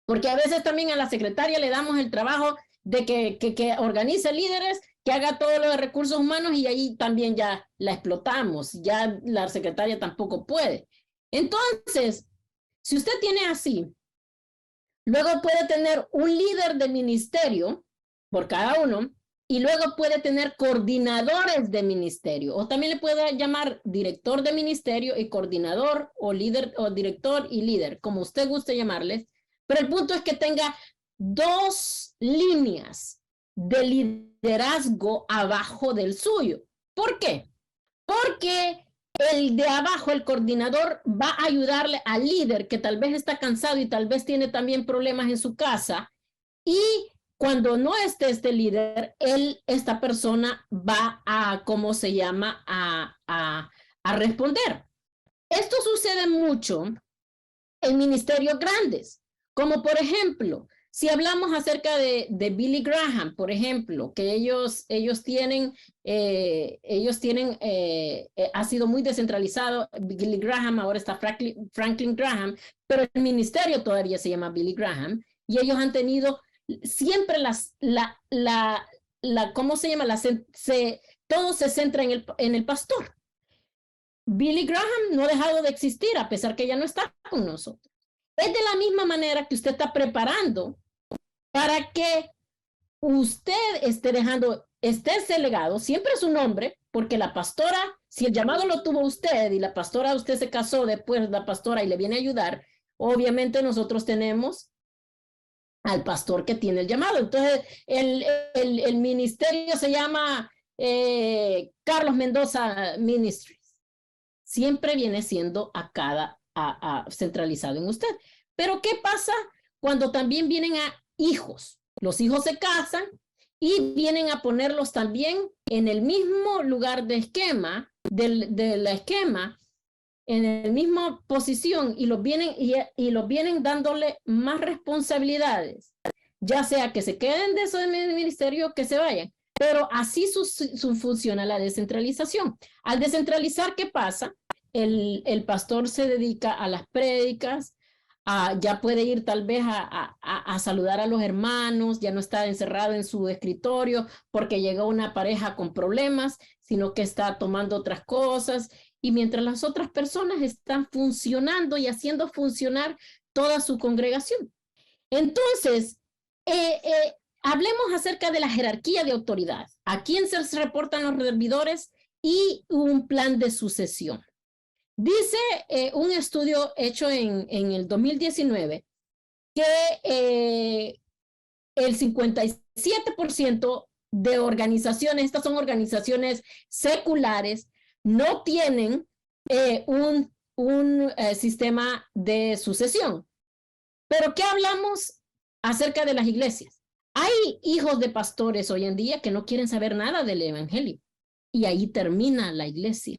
[SPEAKER 3] porque a veces también a la secretaria le damos el trabajo de que organice líderes, que haga todo lo de recursos humanos, y ahí también ya la explotamos, ya la secretaria tampoco puede. Entonces, si usted tiene así, luego puede tener un líder de ministerio por cada uno, y luego puede tener coordinadores de ministerio, o también le puede llamar director de ministerio y coordinador, o líder, o director y líder, como usted guste llamarles, pero el punto es que tenga dos líneas de liderazgo abajo del suyo. ¿Por qué? Porque el de abajo, el coordinador, va a ayudarle al líder que tal vez está cansado y tal vez tiene también problemas en su casa, y cuando no esté este líder, esta persona va a, ¿cómo se llama?, a responder. Esto sucede mucho en ministerios grandes, como por ejemplo, si hablamos acerca de Billy Graham, por ejemplo, que ellos tienen, ha sido muy descentralizado. Billy Graham, ahora está Franklin Graham, pero el ministerio todavía se llama Billy Graham, y ellos han tenido siempre ¿cómo se llama? Todo se centra en el pastor. Billy Graham no ha dejado de existir a pesar que ya no está con nosotros. Es de la misma manera que usted está preparando para que usted esté ese legado, siempre es un hombre, porque la pastora, si el llamado lo tuvo usted y la pastora, usted se casó después, la pastora, y le viene a ayudar, obviamente nosotros tenemos al pastor que tiene el llamado. Entonces, el ministerio se llama Carlos Mendoza Ministries. Siempre viene siendo centralizado en usted. Pero ¿qué pasa cuando también vienen a hijos? Los hijos se casan y vienen a ponerlos también en el mismo lugar de esquema, del esquema, en la misma posición, y los vienen dándole más responsabilidades, ya sea que se queden de ese ministerio, que se vayan. Pero así funciona la descentralización. Al descentralizar, ¿qué pasa? El pastor se dedica a las prédicas, ya puede ir tal vez a saludar a los hermanos, ya no está encerrado en su escritorio porque llegó una pareja con problemas, sino que está tomando otras cosas, y mientras las otras personas están funcionando y haciendo funcionar toda su congregación. Entonces, hablemos acerca de la jerarquía de autoridad. ¿A quién se reportan los servidores? Y un plan de sucesión. Dice un estudio hecho en el 2019 que el 57% de organizaciones, estas son organizaciones seculares, no tienen un sistema de sucesión. Pero ¿qué hablamos acerca de las iglesias? Hay hijos de pastores hoy en día que no quieren saber nada del evangelio, y ahí termina la iglesia.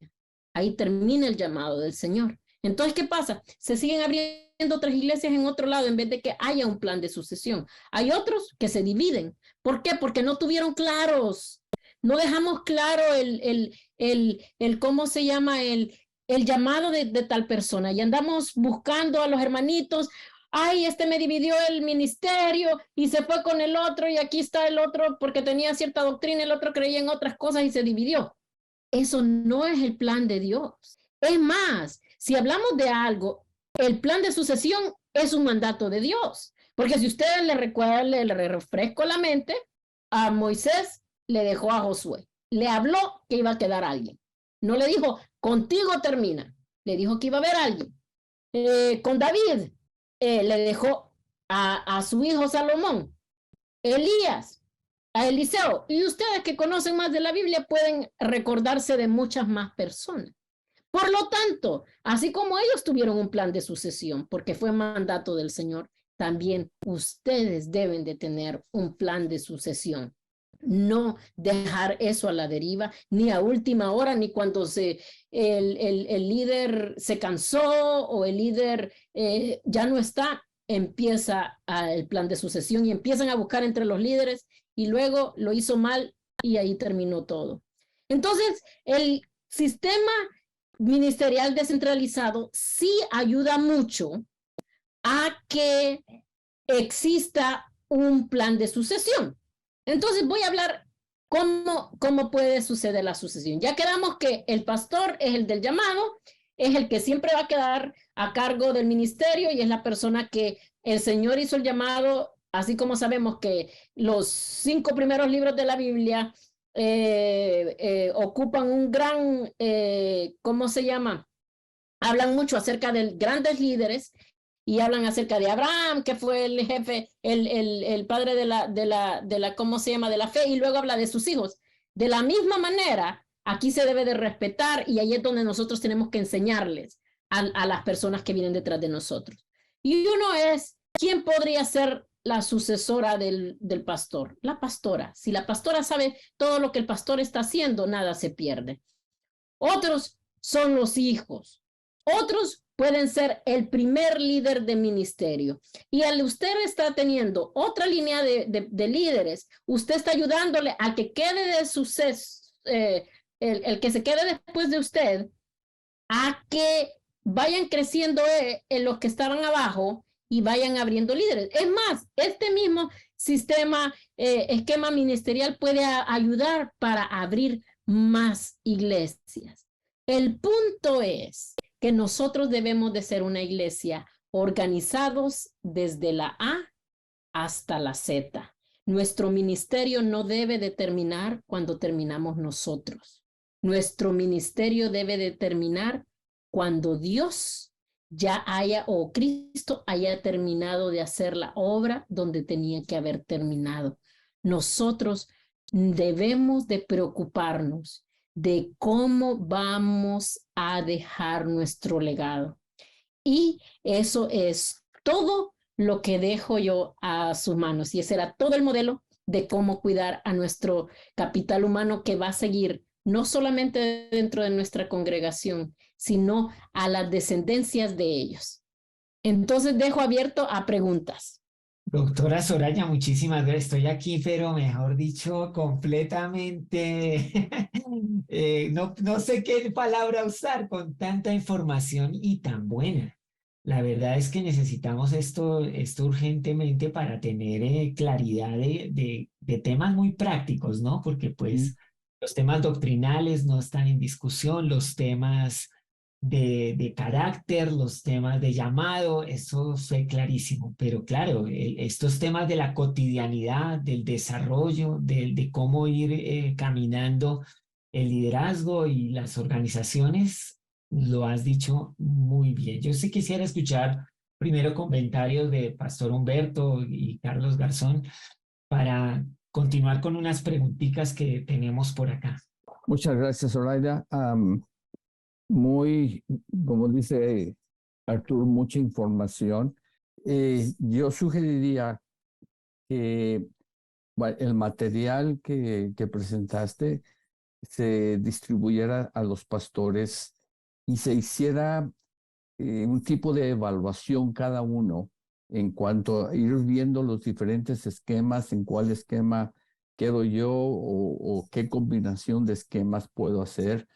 [SPEAKER 3] Ahí termina el llamado del Señor. Entonces, ¿qué pasa? Se siguen abriendo otras iglesias en otro lado en vez de que haya un plan de sucesión. Hay otros que se dividen. ¿Por qué? Porque no tuvieron claros. No dejamos claro ¿cómo se llama? El llamado de tal persona. Y andamos buscando a los hermanitos. Ay, este me dividió el ministerio y se fue con el otro, y aquí está el otro porque tenía cierta doctrina, el otro creía en otras cosas y se dividió. Eso no es el plan de Dios. Es más, si hablamos de algo, el plan de sucesión es un mandato de Dios. Porque si ustedes le recuerdan, le refresco la mente, a Moisés le dejó a Josué. Le habló que iba a quedar alguien. No le dijo, contigo termina. Le dijo que iba a haber alguien. Con David le dejó a su hijo Salomón. Elías, a Eliseo. Y ustedes que conocen más de la Biblia pueden recordarse de muchas más personas. Por lo tanto, así como ellos tuvieron un plan de sucesión, porque fue mandato del Señor, también ustedes deben de tener un plan de sucesión. No dejar eso a la deriva, ni a última hora, ni cuando el líder se cansó o el líder ya no está, empieza el plan de sucesión y empiezan a buscar entre los líderes, y luego lo hizo mal y ahí terminó todo. Entonces, el sistema ministerial descentralizado sí ayuda mucho a que exista un plan de sucesión. Entonces voy a hablar cómo puede suceder la sucesión. Ya quedamos que el pastor es el del llamado, es el que siempre va a quedar a cargo del ministerio y es la persona que el Señor hizo el llamado, así como sabemos que los 5 primeros libros de la Biblia ocupan un gran, ¿cómo se llama? Hablan mucho acerca de grandes líderes y hablan acerca de Abraham, que fue el jefe, el padre de la, ¿cómo se llama? De la fe, y luego habla de sus hijos. De la misma manera, aquí se debe de respetar, y ahí es donde nosotros tenemos que enseñarles a las personas que vienen detrás de nosotros. Y uno es, ¿quién podría ser la sucesora del pastor? La pastora. Si la pastora sabe todo lo que el pastor está haciendo, nada se pierde. Otros son los hijos. Otros pueden ser el primer líder de ministerio. Y al usted está teniendo otra línea de líderes, usted está ayudándole a que quede de suceso, el que se quede después de usted, a que vayan creciendo en los que estaban abajo y vayan abriendo líderes. Es más, este mismo sistema, esquema ministerial puede ayudar para abrir más iglesias. El punto es que nosotros debemos de ser una iglesia organizados desde la A hasta la Z. Nuestro ministerio no debe de terminar cuando terminamos nosotros. Nuestro ministerio debe de terminar cuando Dios ya haya, o Cristo haya terminado de hacer la obra donde tenía que haber terminado. Nosotros debemos de preocuparnos de cómo vamos a dejar nuestro legado. Y eso es todo lo que dejo yo a sus manos. Y ese era todo el modelo de cómo cuidar a nuestro capital humano que va a seguir no solamente dentro de nuestra congregación, sino a las descendencias de ellos. Entonces dejo abierto a preguntas.
[SPEAKER 2] Doctora Soraya, muchísimas gracias. Estoy aquí, pero mejor dicho, completamente, no sé qué palabra usar con tanta información y tan buena. La verdad es que necesitamos esto urgentemente para tener claridad de temas muy prácticos, ¿no? Porque pues los temas doctrinales no están en discusión, los temas de carácter, los temas de llamado, eso fue clarísimo, pero claro, estos temas de la cotidianidad, del desarrollo, de cómo ir caminando el liderazgo y las organizaciones, lo has dicho muy bien. Yo sí quisiera escuchar primero comentarios de Pastor Humberto y Carlos Garzón para continuar con unas preguntitas que tenemos por acá.
[SPEAKER 4] Muchas gracias, Soraya. Muy, como dice Arturo, mucha información. Yo sugeriría que el material que presentaste se distribuyera a los pastores y se hiciera un tipo de evaluación cada uno en cuanto a ir viendo los diferentes esquemas, en cuál esquema quedo yo o qué combinación de esquemas puedo hacer.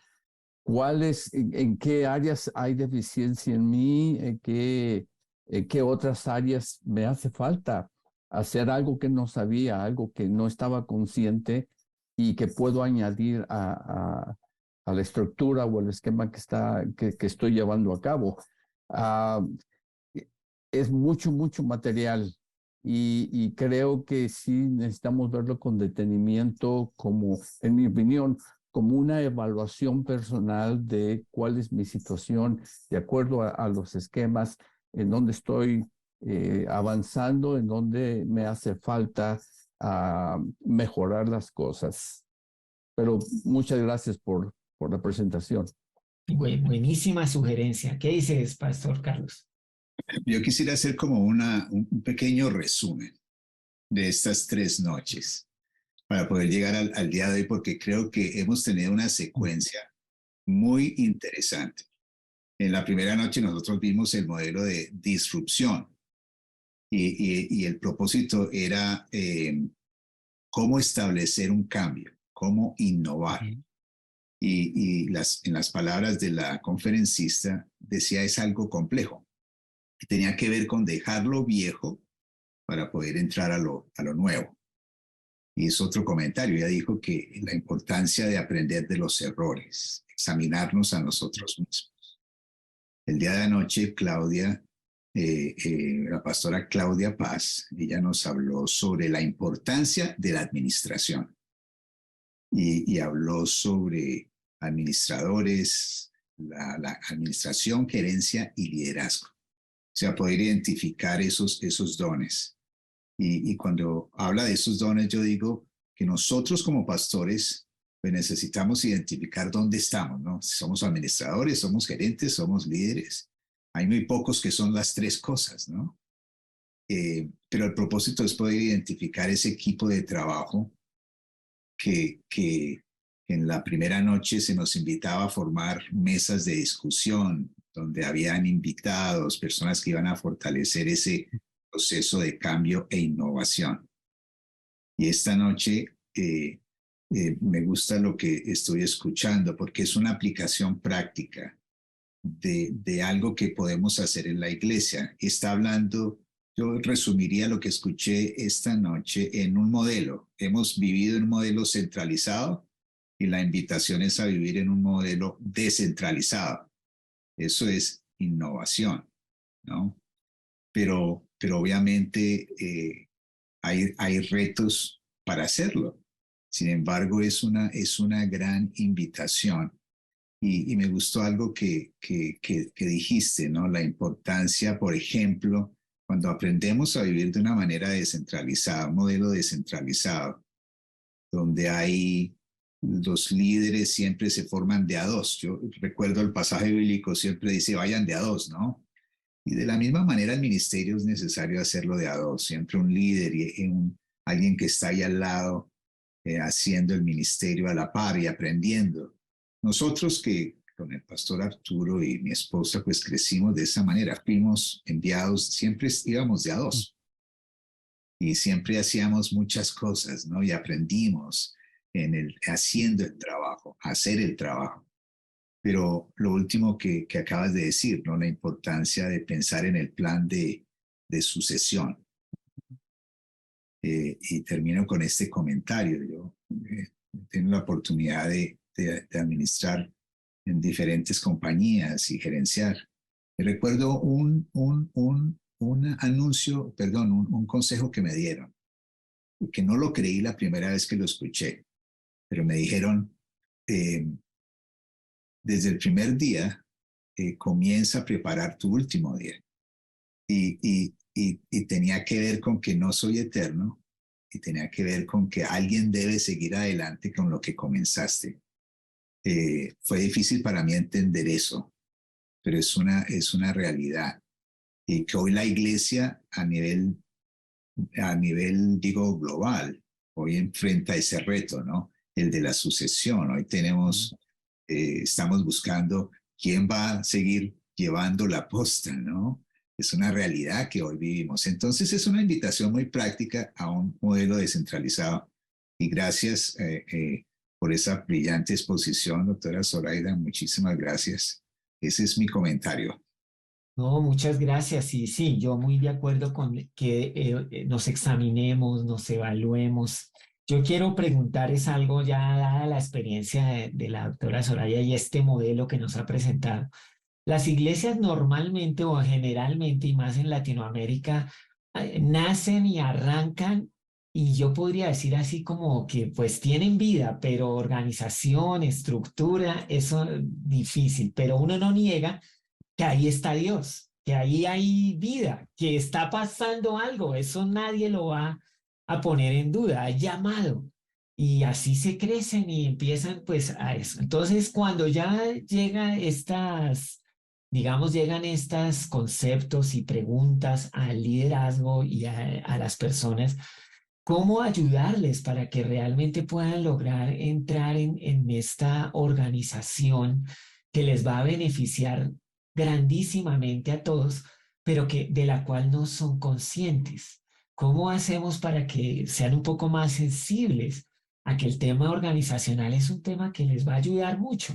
[SPEAKER 4] En qué áreas hay deficiencia en mí, en qué otras áreas me hace falta hacer algo que no sabía, algo que no estaba consciente y que puedo añadir a la estructura o el esquema que estoy llevando a cabo. Es mucho material y creo que sí necesitamos verlo con detenimiento, como, en mi opinión, como una evaluación personal de cuál es mi situación de acuerdo a los esquemas, en dónde estoy avanzando, en dónde me hace falta mejorar las cosas. Pero muchas gracias por la presentación.
[SPEAKER 2] Buenísima sugerencia. ¿Qué dices, Pastor Carlos?
[SPEAKER 5] Yo quisiera hacer como un pequeño resumen de estas 3 noches para poder llegar al día de hoy, porque creo que hemos tenido una secuencia muy interesante. En la primera noche nosotros vimos el modelo de disrupción y el propósito era cómo establecer un cambio, cómo innovar. Y en las palabras de la conferencista decía es algo complejo. Tenía que ver con dejar lo viejo para poder entrar a lo nuevo. Y es otro comentario. Ella dijo que la importancia de aprender de los errores, examinarnos a nosotros mismos. El día de anoche, Claudia, la pastora Claudia Paz, ella nos habló sobre la importancia de la administración. Y habló sobre administradores, la administración, gerencia y liderazgo. O sea, poder identificar esos dones. Y cuando habla de esos dones, yo digo que nosotros como pastores pues necesitamos identificar dónde estamos, ¿no? Si somos administradores, somos gerentes, somos líderes. Hay muy pocos que son las 3 cosas, ¿no? Pero el propósito es poder identificar ese equipo de trabajo que en la primera noche se nos invitaba a formar mesas de discusión, donde habían invitados, personas que iban a fortalecer ese proceso de cambio e innovación. Y esta noche me gusta lo que estoy escuchando, porque es una aplicación práctica de algo que podemos hacer en la iglesia. Está hablando, yo resumiría lo que escuché esta noche en un modelo. Hemos vivido en un modelo centralizado y la invitación es a vivir en un modelo descentralizado. Eso es innovación, ¿no? Pero obviamente hay retos para hacerlo. Sin embargo, es una gran invitación. Y me gustó algo que dijiste, ¿no? La importancia, por ejemplo, cuando aprendemos a vivir de una manera descentralizada, un modelo descentralizado, donde los líderes siempre se forman de a 2. Yo recuerdo el pasaje bíblico, siempre dice, vayan de a 2, ¿no? Y de la misma manera el ministerio es necesario hacerlo de a 2. Siempre un líder y alguien que está ahí al lado haciendo el ministerio a la par y aprendiendo. Nosotros que con el pastor Arturo y mi esposa pues crecimos de esa manera, fuimos enviados, siempre íbamos de a dos y siempre hacíamos muchas cosas, ¿no? Y aprendimos haciendo el trabajo, hacer el trabajo. Pero lo último que acabas de decir, ¿no? La importancia de pensar en el plan de sucesión. Y termino con este comentario. Yo tengo la oportunidad de administrar en diferentes compañías y gerenciar. Y recuerdo un anuncio, perdón, un consejo que me dieron, que no lo creí la primera vez que lo escuché, pero me dijeron, desde el primer día, comienza a preparar tu último día. Y tenía que ver con que no soy eterno y tenía que ver con que alguien debe seguir adelante con lo que comenzaste. Fue difícil para mí entender eso, pero es una realidad. Y que hoy la iglesia a nivel, digo, global, hoy enfrenta ese reto, ¿no? El de la sucesión. Hoy estamos buscando quién va a seguir llevando la posta, ¿no? Es una realidad que hoy vivimos. Entonces es una invitación muy práctica a un modelo descentralizado. Y gracias por esa brillante exposición, doctora Zoraida. Muchísimas gracias. Ese es mi comentario.
[SPEAKER 2] No, muchas gracias. Y sí, yo muy de acuerdo con que nos examinemos, nos evaluemos. Yo quiero preguntarles algo ya dada la experiencia de la doctora Soraya y este modelo que nos ha presentado. Las iglesias normalmente o generalmente, y más en Latinoamérica, nacen y arrancan, y yo podría decir así como que pues tienen vida, pero organización, estructura, eso es difícil, pero uno no niega que ahí está Dios, que ahí hay vida, que está pasando algo, eso nadie lo va a poner en duda, hay llamado. Y así se crecen y empiezan pues a eso. Entonces, cuando ya llegan llegan estos conceptos y preguntas al liderazgo y a las personas, ¿cómo ayudarles para que realmente puedan lograr entrar en esta organización que les va a beneficiar grandísimamente a todos, pero de la cual no son conscientes? ¿Cómo hacemos para que sean un poco más sensibles a que el tema organizacional es un tema que les va a ayudar mucho?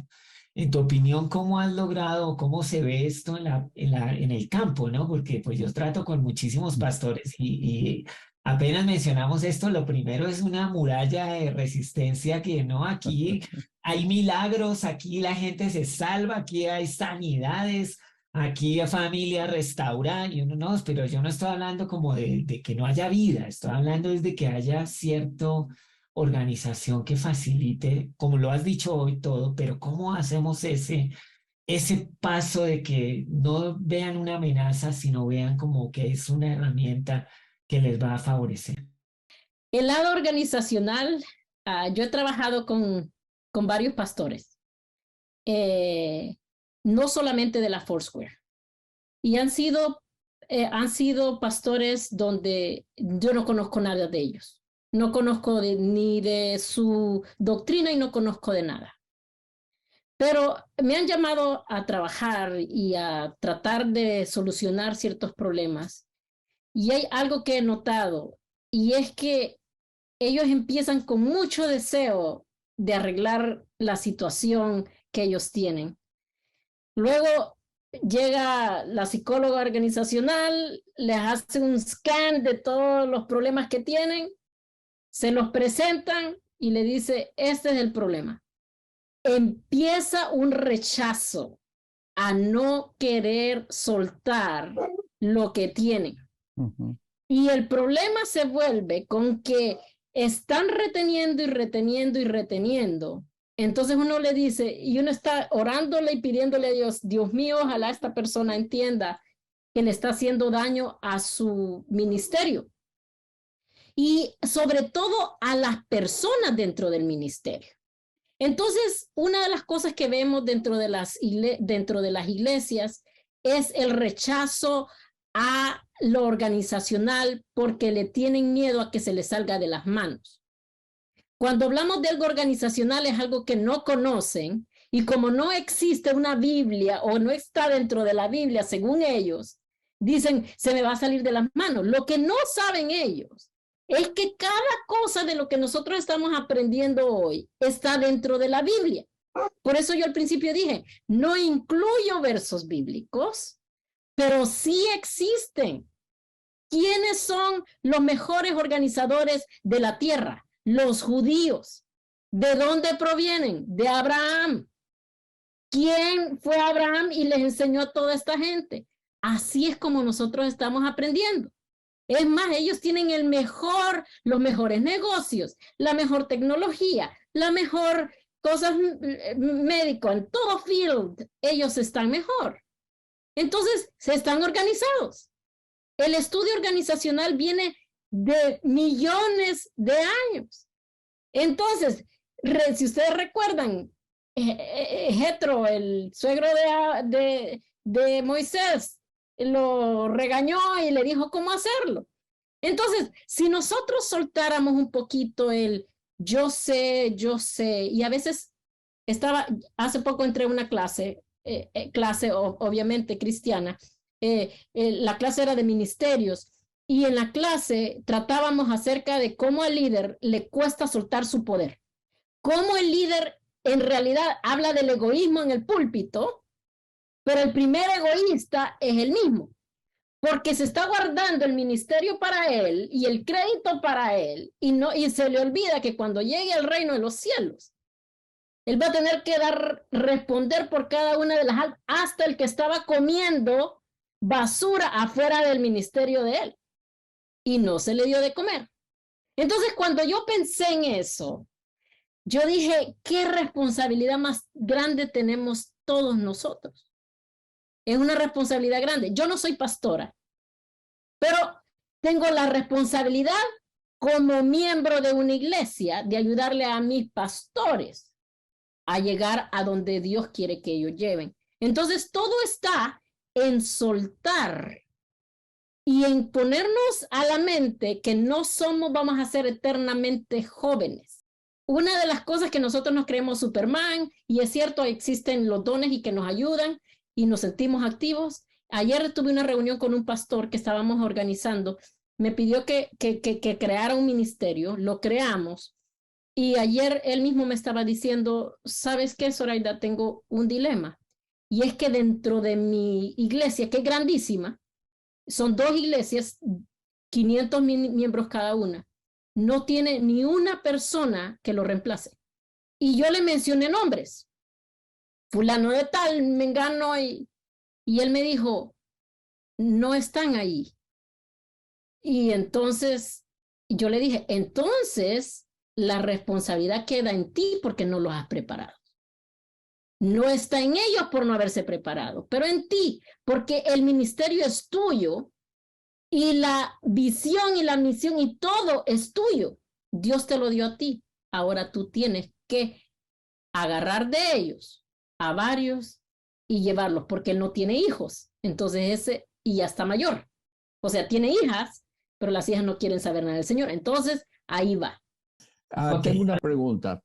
[SPEAKER 2] En tu opinión, ¿cómo has logrado, cómo se ve esto en el campo, ¿no? Porque pues yo trato con muchísimos pastores y apenas mencionamos esto, lo primero es una muralla de resistencia que no, aquí hay milagros, aquí la gente se salva, aquí hay sanidades, aquí hay familia restaurada, y uno no, pero yo no estoy hablando como de que no haya vida, estoy hablando de que haya cierta organización que facilite, como lo has dicho hoy todo, pero ¿cómo hacemos ese paso de que no vean una amenaza, sino vean como que es una herramienta que les va a favorecer?
[SPEAKER 3] El lado organizacional, yo he trabajado con varios pastores, no solamente de la Foursquare, y han sido pastores donde yo no conozco nada de ellos. No conozco ni de su doctrina y no conozco de nada. Pero me han llamado a trabajar y a tratar de solucionar ciertos problemas. Y hay algo que he notado, y es que ellos empiezan con mucho deseo de arreglar la situación que ellos tienen. Luego llega la psicóloga organizacional, les hace un scan de todos los problemas que tienen, se los presentan y le dice, este es el problema. Empieza un rechazo a no querer soltar lo que tienen. Uh-huh. Y el problema se vuelve con que están reteniendo y reteniendo y reteniendo. Entonces uno le dice, y uno está orándole y pidiéndole a Dios, Dios mío, ojalá esta persona entienda que le está haciendo daño a su ministerio. Y sobre todo a las personas dentro del ministerio. Entonces, una de las cosas que vemos dentro de las iglesias es el rechazo a lo organizacional porque le tienen miedo a que se les salga de las manos. Cuando hablamos de algo organizacional es algo que no conocen y como no existe una Biblia o no está dentro de la Biblia según ellos, dicen se me va a salir de las manos. Lo que no saben ellos es que cada cosa de lo que nosotros estamos aprendiendo hoy está dentro de la Biblia. Por eso yo al principio dije, no incluyo versos bíblicos, pero sí existen. ¿Quiénes son los mejores organizadores de la tierra? Los judíos. ¿De dónde provienen? De Abraham. ¿Quién fue Abraham y les enseñó a toda esta gente? Así es como nosotros estamos aprendiendo. Es más, ellos tienen los mejores negocios, la mejor tecnología, la mejor cosas médicas, en todo field, ellos están mejor. Entonces, se están organizados. El estudio organizacional viene de millones de años. Entonces, si ustedes recuerdan, Jetro, el suegro de Moisés, lo regañó y le dijo cómo hacerlo. Entonces, si nosotros soltáramos un poquito el yo sé, y a veces hace poco entré a una clase obviamente cristiana, la clase era de ministerios, y en la clase tratábamos acerca de cómo al líder le cuesta soltar su poder, cómo el líder en realidad habla del egoísmo en el púlpito, pero el primer egoísta es él mismo, porque se está guardando el ministerio para él y el crédito para él, y se le olvida que cuando llegue al reino de los cielos, él va a tener que responder por cada una de las almas, hasta el que estaba comiendo basura afuera del ministerio de él, y no se le dio de comer. Entonces, cuando yo pensé en eso, yo dije, ¿qué responsabilidad más grande tenemos todos nosotros? Es una responsabilidad grande. Yo no soy pastora, pero tengo la responsabilidad como miembro de una iglesia de ayudarle a mis pastores a llegar a donde Dios quiere que ellos lleven. Entonces, todo está en soltar y en ponernos a la mente que no vamos a ser eternamente jóvenes. Una de las cosas que nosotros nos creemos Superman, y es cierto, existen los dones y que nos ayudan y nos sentimos activos. Ayer tuve una reunión con un pastor que estábamos organizando. Me pidió que creara un ministerio, lo creamos. Y ayer él mismo me estaba diciendo, ¿sabes qué, Zoraida? Tengo un dilema. Y es que dentro de mi iglesia, que es grandísima, son 2 iglesias, 500 miembros cada una, no tiene ni una persona que lo reemplace. Y yo le mencioné nombres. Fulano de tal, mengano, y él me dijo, no están ahí. Y entonces yo le dije, entonces la responsabilidad queda en ti porque no los has preparado. No está en ellos por no haberse preparado, pero en ti, porque el ministerio es tuyo y la visión y la misión y todo es tuyo. Dios te lo dio a ti. Ahora tú tienes que agarrar de ellos a varios y llevarlos, porque él no tiene hijos. Entonces y ya está mayor. O sea, tiene hijas, pero las hijas no quieren saber nada del Señor. Entonces, ahí va.
[SPEAKER 4] Tengo una pregunta,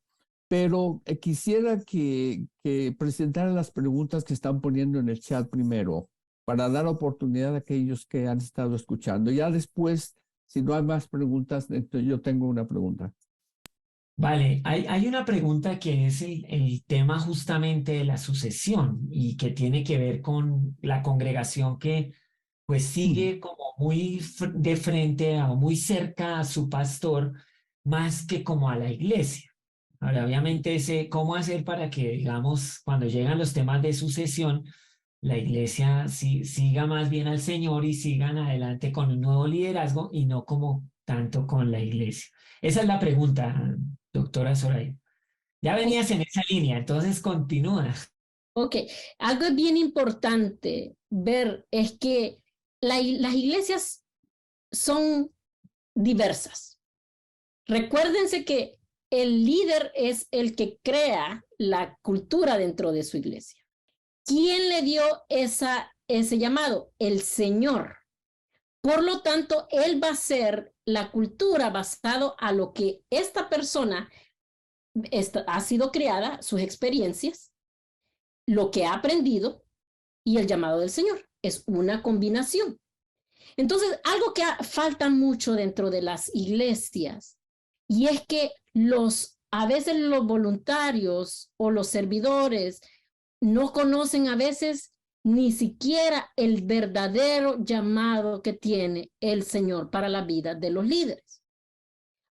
[SPEAKER 4] pero quisiera que presentaran las preguntas que están poniendo en el chat primero, para dar oportunidad a aquellos que han estado escuchando. Ya después, si no hay más preguntas, entonces yo tengo una pregunta.
[SPEAKER 2] Vale, hay una pregunta que es el tema justamente de la sucesión y que tiene que ver con la congregación que pues sigue como muy de frente o muy cerca a su pastor más que como a la iglesia. Ahora, obviamente, cómo hacer para que, digamos, cuando llegan los temas de sucesión, la iglesia siga más bien al Señor y sigan adelante con un nuevo liderazgo y no como tanto con la iglesia. Esa es la pregunta, doctora Zoraida. Ya venías en esa línea, entonces continúa.
[SPEAKER 3] Ok, algo bien importante ver es que las iglesias son diversas. Recuérdense que el líder es el que crea la cultura dentro de su iglesia. ¿Quién le dio ese llamado? El Señor. Por lo tanto, él va a ser la cultura basado a lo que esta persona ha sido criada, sus experiencias, lo que ha aprendido y el llamado del Señor. Es una combinación. Entonces, algo que falta mucho dentro de las iglesias, y es que a veces los voluntarios o los servidores no conocen a veces ni siquiera el verdadero llamado que tiene el Señor para la vida de los líderes.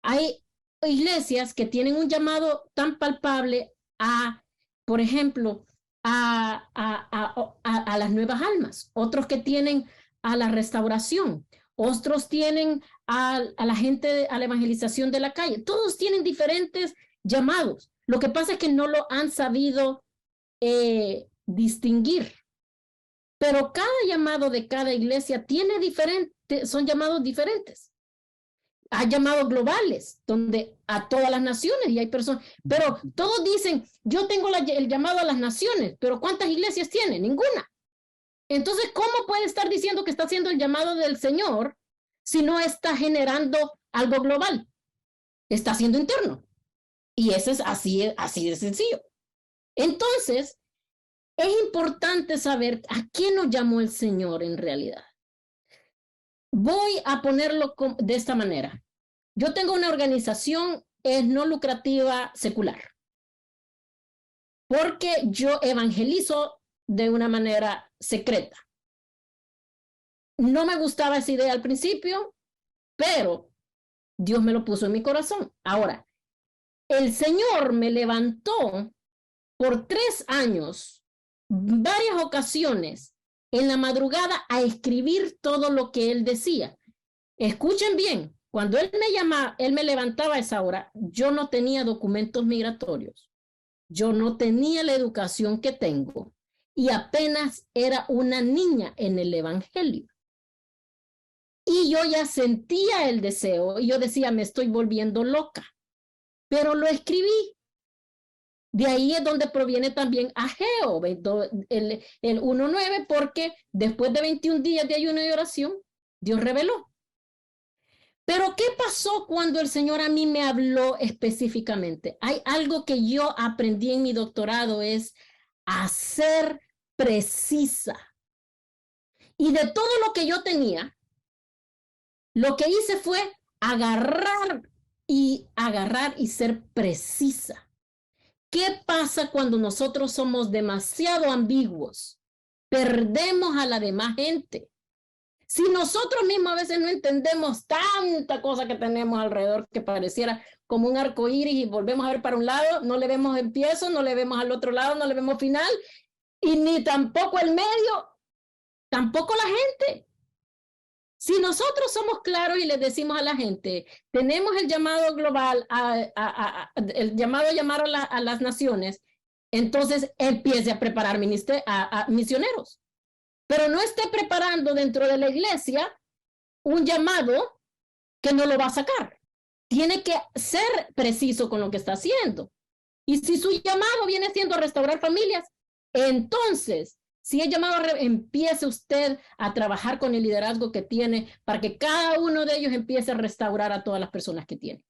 [SPEAKER 3] Hay iglesias que tienen un llamado tan palpable por ejemplo, a las nuevas almas, otros que tienen a la restauración, otros tienen a la gente, a la evangelización de la calle. Todos tienen diferentes llamados. Lo que pasa es que no lo han sabido distinguir. Pero cada llamado de cada iglesia son llamados diferentes. Hay llamados globales, donde a todas las naciones, y hay personas, pero todos dicen, yo tengo el llamado a las naciones, pero ¿cuántas iglesias tiene? Ninguna. Entonces, ¿cómo puede estar diciendo que está haciendo el llamado del Señor si no está generando algo global? Está haciendo interno. Y eso es así de sencillo. Entonces, es importante saber a quién nos llamó el Señor en realidad. Voy a ponerlo de esta manera. Yo tengo una organización no lucrativa secular, porque yo evangelizo de una manera secreta. No me gustaba esa idea al principio, pero Dios me lo puso en mi corazón. Ahora, el Señor me levantó por 3 años, varias ocasiones, en la madrugada a escribir todo lo que Él decía. Escuchen bien, cuando Él me levantaba a esa hora, yo no tenía documentos migratorios, yo no tenía la educación que tengo y apenas era una niña en el evangelio. Y yo ya sentía el deseo y yo decía, me estoy volviendo loca, pero lo escribí. De ahí es donde proviene también Ageo, el 1:9, porque después de 21 días de ayuno y oración, Dios reveló. Pero ¿qué pasó cuando el Señor a mí me habló específicamente? Hay algo que yo aprendí en mi doctorado, es a ser precisa. Y de todo lo que yo tenía, lo que hice fue agarrar y ser precisa. ¿Qué pasa cuando nosotros somos demasiado ambiguos? Perdemos a la demás gente. Si nosotros mismos a veces no entendemos tanta cosa que tenemos alrededor que pareciera como un arco iris y volvemos a ver para un lado, no le vemos empiezo, no le vemos al otro lado, no le vemos final y ni tampoco el medio, tampoco la gente. Si nosotros somos claros y les decimos a la gente, tenemos el llamado global, el llamado a llamar a las naciones, entonces empiece a preparar misioneros. Pero no esté preparando dentro de la iglesia un llamado que no lo va a sacar. Tiene que ser preciso con lo que está haciendo. Y si su llamado viene siendo a restaurar familias, entonces, si es llamado, empiece usted a trabajar con el liderazgo que tiene para que cada uno de ellos empiece a restaurar a todas las personas que tiene.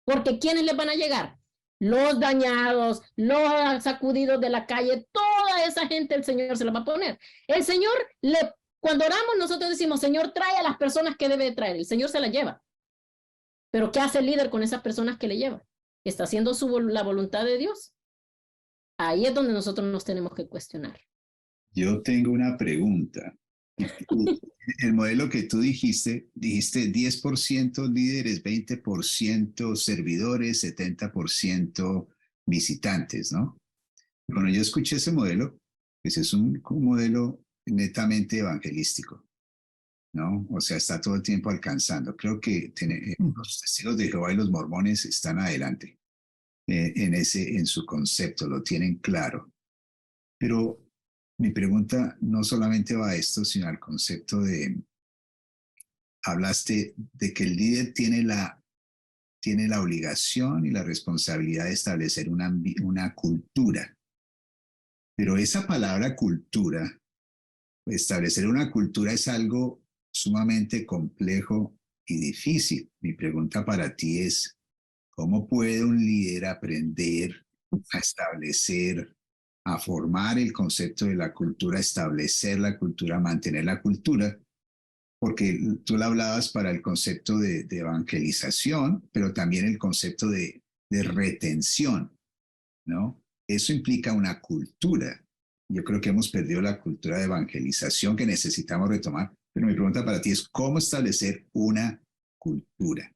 [SPEAKER 3] Porque ¿quiénes les van a llegar? Los dañados, los sacudidos de la calle, toda esa gente el Señor se la va a poner. El Señor, cuando oramos nosotros decimos, Señor, trae a las personas que debe traer. El Señor se las lleva. Pero ¿qué hace el líder con esas personas que le lleva? ¿Está haciendo la voluntad de Dios? Ahí es donde nosotros nos tenemos que cuestionar.
[SPEAKER 5] Yo tengo una pregunta. El modelo que tú dijiste 10% líderes, 20% servidores, 70% visitantes, ¿no? Bueno, yo escuché ese modelo, pues es un modelo netamente evangelístico, ¿no? O sea, está todo el tiempo alcanzando. Creo que los testigos de Jehová y los mormones están adelante en su concepto, lo tienen claro. Pero mi pregunta no solamente va a esto, sino al concepto hablaste de que el líder tiene la obligación y la responsabilidad de establecer una cultura. Pero esa palabra cultura, establecer una cultura es algo sumamente complejo y difícil. Mi pregunta para ti es, ¿cómo puede un líder aprender a establecer, a formar el concepto de la cultura, establecer la cultura, mantener la cultura? Porque tú la hablabas para el concepto de evangelización, pero también el concepto de retención, ¿no? Eso implica una cultura. Yo creo que hemos perdido la cultura de evangelización que necesitamos retomar, pero mi pregunta para ti es, ¿cómo establecer una cultura?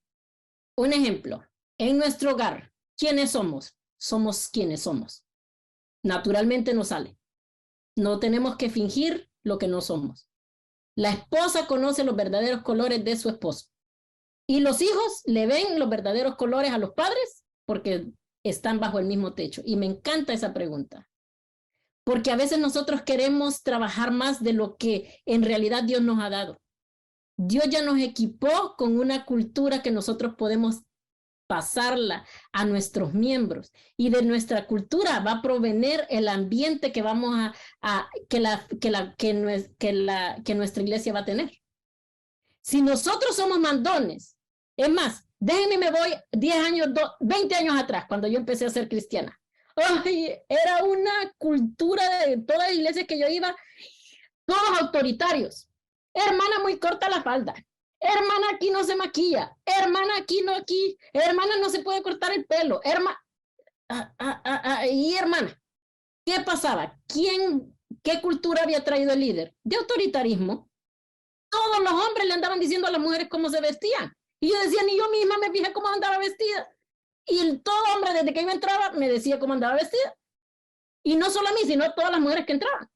[SPEAKER 3] Un ejemplo, en nuestro hogar, ¿quiénes somos? Somos quienes somos. Naturalmente nos sale. No tenemos que fingir lo que no somos. La esposa conoce los verdaderos colores de su esposo. Y los hijos le ven los verdaderos colores a los padres porque están bajo el mismo techo. Y me encanta esa pregunta. Porque a veces nosotros queremos trabajar más de lo que en realidad Dios nos ha dado. Dios ya nos equipó con una cultura que nosotros podemos pasarla a nuestros miembros, y de nuestra cultura va a provenir el ambiente que vamos que nuestra iglesia va a tener. Si nosotros somos mandones, es más, déjenme, me voy 20 años atrás, cuando yo empecé a ser cristiana. Ay, era una cultura de todas las iglesias que yo iba, todos autoritarios. Hermana, muy corta la falda. Hermana, aquí no se maquilla. Hermana, aquí. Hermana, no se puede cortar el pelo. Y hermana, ¿qué pasaba? ¿Qué cultura había traído el líder? De autoritarismo. Todos los hombres le andaban diciendo a las mujeres cómo se vestían. Y yo decía, ni yo misma me fijé cómo andaba vestida. Y todo hombre, desde que yo entraba, me decía cómo andaba vestida. Y no solo a mí, sino a todas las mujeres que entraban.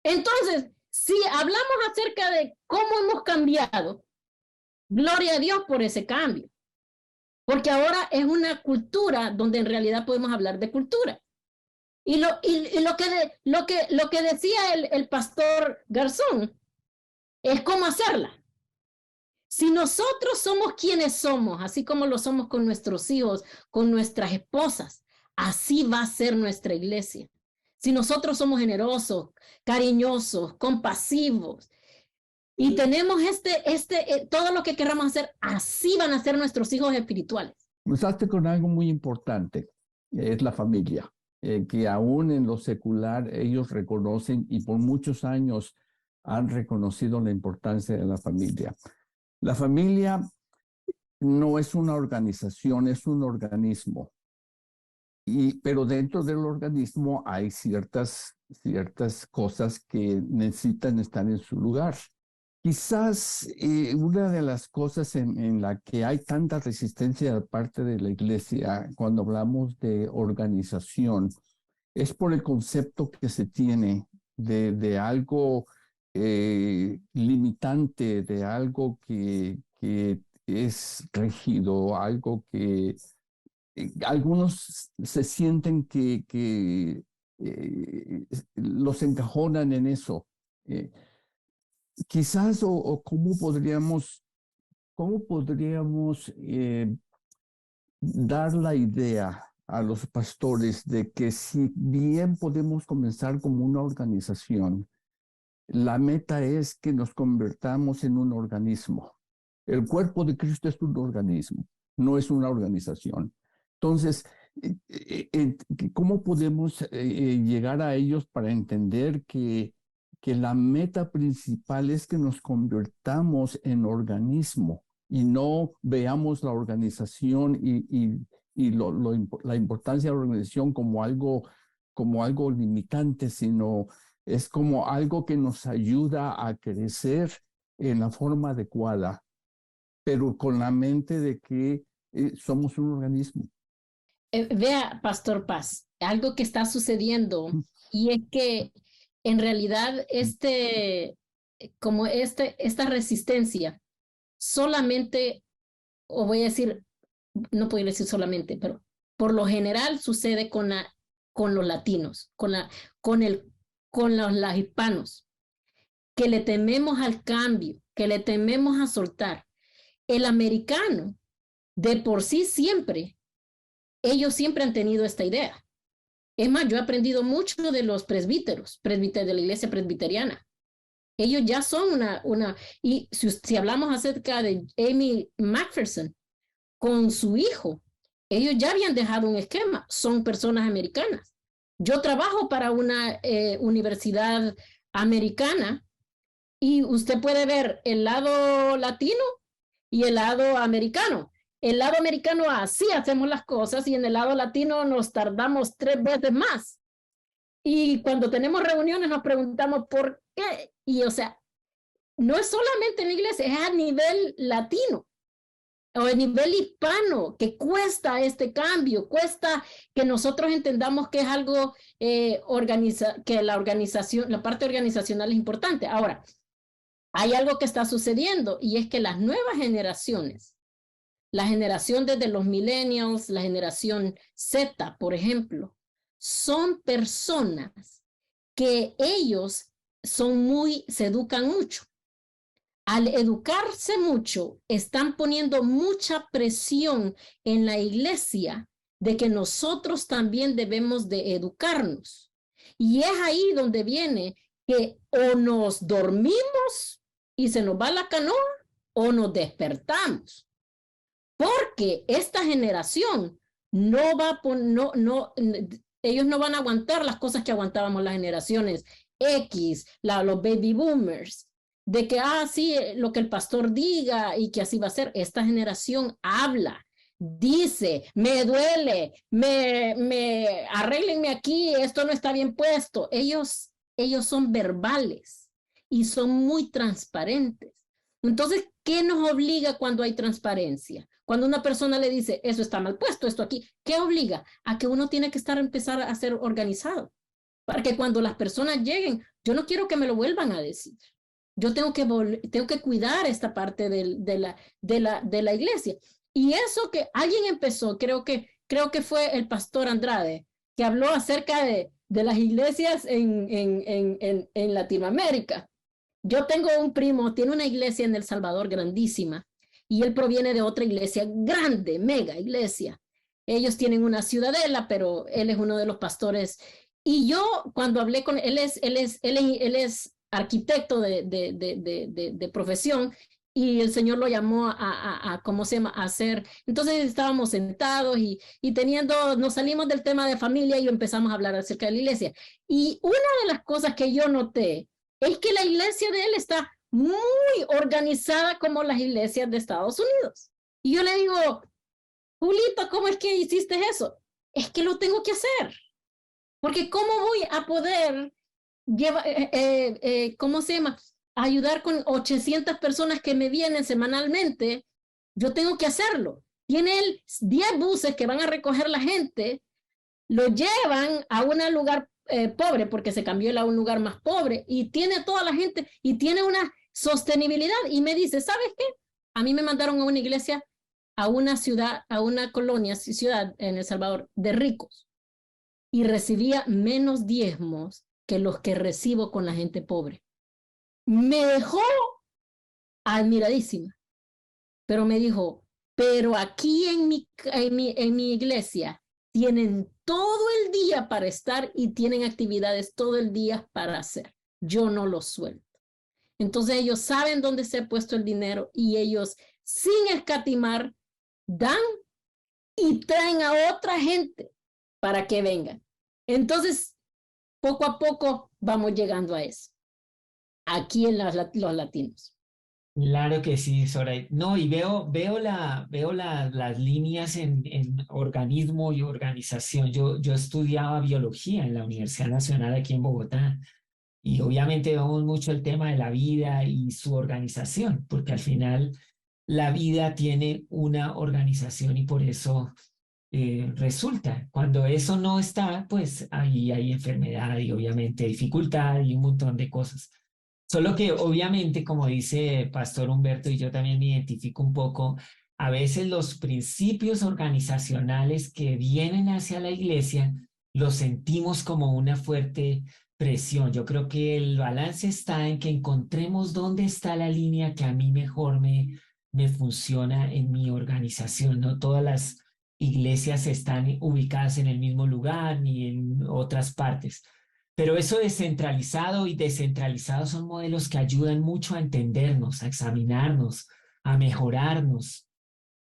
[SPEAKER 3] Entonces, si hablamos acerca de cómo hemos cambiado, gloria a Dios por ese cambio. Porque ahora es una cultura donde en realidad podemos hablar de cultura. Y lo que decía el pastor Garzón es cómo hacerla. Si nosotros somos quienes somos, así como lo somos con nuestros hijos, con nuestras esposas, así va a ser nuestra iglesia. Si nosotros somos generosos, cariñosos, compasivos, y tenemos todo lo que queramos hacer, así van a ser nuestros hijos espirituales.
[SPEAKER 4] Comenzaste con algo muy importante, es la familia, que aún en lo secular ellos reconocen y por muchos años han reconocido la importancia de la familia. La familia no es una organización, es un organismo. Pero dentro del organismo hay ciertas cosas que necesitan estar en su lugar. Quizás una de las cosas en la que hay tanta resistencia de parte de la iglesia cuando hablamos de organización es por el concepto que se tiene de algo limitante, de algo que es rígido, algo que algunos se sienten que los encajonan en eso. Quizás o cómo podríamos dar la idea a los pastores de que si bien podemos comenzar como una organización, la meta es que nos convertamos en un organismo. El cuerpo de Cristo es un organismo, no es una organización. Entonces, ¿cómo podemos llegar a ellos para entender que la meta principal es que nos convertamos en organismo y no veamos la organización y la importancia de la organización como algo limitante, sino es como algo que nos ayuda a crecer en la forma adecuada, pero con la mente de que somos un organismo.
[SPEAKER 3] Vea, Pastor Paz, algo que está sucediendo y es que en realidad esta resistencia solamente, o voy a decir, no puedo decir solamente, pero por lo general sucede con los latinos, con los hispanos, que le tememos al cambio, que le tememos a soltar. El americano, de por sí ellos siempre han tenido esta idea. Es más, yo he aprendido mucho de los presbíteros de la iglesia presbiteriana. Ellos ya son y si hablamos acerca de Amy McPherson, con su hijo, ellos ya habían dejado un esquema, son personas americanas. Yo trabajo para una universidad americana y usted puede ver el lado latino y el lado americano. El lado americano así hacemos las cosas y en el lado latino nos tardamos 3 veces más. Y cuando tenemos reuniones nos preguntamos por qué. Y o sea, no es solamente en la iglesia, es a nivel latino o a nivel hispano que cuesta este cambio, cuesta que nosotros entendamos que es algo que la parte organizacional es importante. Ahora, hay algo que está sucediendo y es que las nuevas generaciones, la generación desde los millennials, la generación Z, por ejemplo, son personas que ellos se educan mucho. Al educarse mucho, están poniendo mucha presión en la iglesia de que nosotros también debemos de educarnos. Y es ahí donde viene que o nos dormimos y se nos va la canoa o nos despertamos. Porque esta generación ellos no van a aguantar las cosas que aguantábamos las generaciones X, los baby boomers, de que, sí, lo que el pastor diga y que así va a ser. Esta generación habla, dice, me duele, arréglenme aquí, esto no está bien puesto. Ellos son verbales y son muy transparentes. Entonces, ¿qué nos obliga cuando hay transparencia? Cuando una persona le dice, eso está mal puesto, esto aquí, ¿qué obliga? A que uno tiene que empezar a ser organizado. Para que cuando las personas lleguen, yo no quiero que me lo vuelvan a decir. Yo tengo que cuidar esta parte de la iglesia. Y eso que alguien empezó, creo que fue el pastor Andrade, que habló acerca de las iglesias en Latinoamérica. Yo tengo un primo, tiene una iglesia en El Salvador grandísima, y él proviene de otra iglesia grande, mega iglesia. Ellos tienen una ciudadela, pero él es uno de los pastores. Y yo, cuando hablé con él, él es arquitecto de profesión, y el Señor lo llamó ¿cómo se llama? A hacer. Entonces estábamos sentados y nos salimos del tema de familia y empezamos a hablar acerca de la iglesia. Y una de las cosas que yo noté es que la iglesia de él está muy organizada como las iglesias de Estados Unidos. Y yo le digo, Julito, ¿cómo es que hiciste eso? Es que lo tengo que hacer. Porque ¿cómo voy a poder ¿cómo se llama? Ayudar con 800 personas que me vienen semanalmente? Yo tengo que hacerlo. Tiene él 10 buses que van a recoger la gente, lo llevan a un lugar pobre, porque se cambió a un lugar más pobre, y tiene a toda la gente, y tiene una sostenibilidad, y me dice, ¿sabes qué? A mí me mandaron a una iglesia, a una ciudad, a una colonia, ciudad en El Salvador, de ricos, y recibía menos diezmos que los que recibo con la gente pobre. Me dejó admiradísima, pero me dijo, pero aquí en mi iglesia tienen todo el día para estar y tienen actividades todo el día para hacer. Yo no los suelto. Entonces ellos saben dónde se ha puesto el dinero y ellos, sin escatimar, dan y traen a otra gente para que vengan. Entonces, poco a poco vamos llegando a eso. Aquí en los latinos.
[SPEAKER 2] Claro que sí, Soraya. No, y veo las líneas en organismo y organización. Yo estudiaba biología en la Universidad Nacional aquí en Bogotá, y obviamente vemos mucho el tema de la vida y su organización, porque al final la vida tiene una organización y por eso resulta. Cuando eso no está, pues ahí hay enfermedad y obviamente dificultad y un montón de cosas. Solo que obviamente, como dice Pastor Humberto, y yo también me identifico un poco, a veces los principios organizacionales que vienen hacia la iglesia los sentimos como una fuerte presión. Yo creo que el balance está en que encontremos dónde está la línea que a mí mejor me funciona en mi organización. No todas las iglesias están ubicadas en el mismo lugar ni en otras partes. Pero eso descentralizado y descentralizado son modelos que ayudan mucho a entendernos, a examinarnos, a mejorarnos.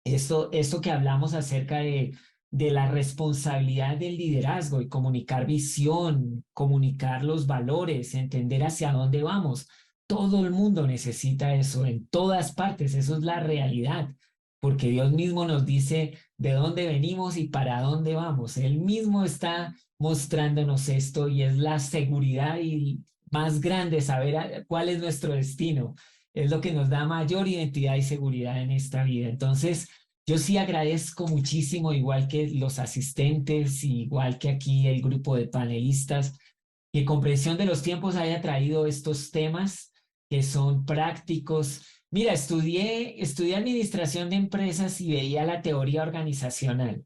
[SPEAKER 2] Esto que hablamos acerca de la responsabilidad del liderazgo y comunicar visión, comunicar los valores, entender hacia dónde vamos. Todo el mundo necesita eso en todas partes, eso es la realidad, porque Dios mismo nos dice de dónde venimos y para dónde vamos. Él mismo está mostrándonos esto y es la seguridad y más grande saber cuál es nuestro destino. Es lo que nos da mayor identidad y seguridad en esta vida. Entonces, yo sí agradezco muchísimo, igual que los asistentes, igual que aquí el grupo de panelistas, que Comprensión de los Tiempos haya traído estos temas que son prácticos. Mira, estudié administración de empresas y veía la teoría organizacional.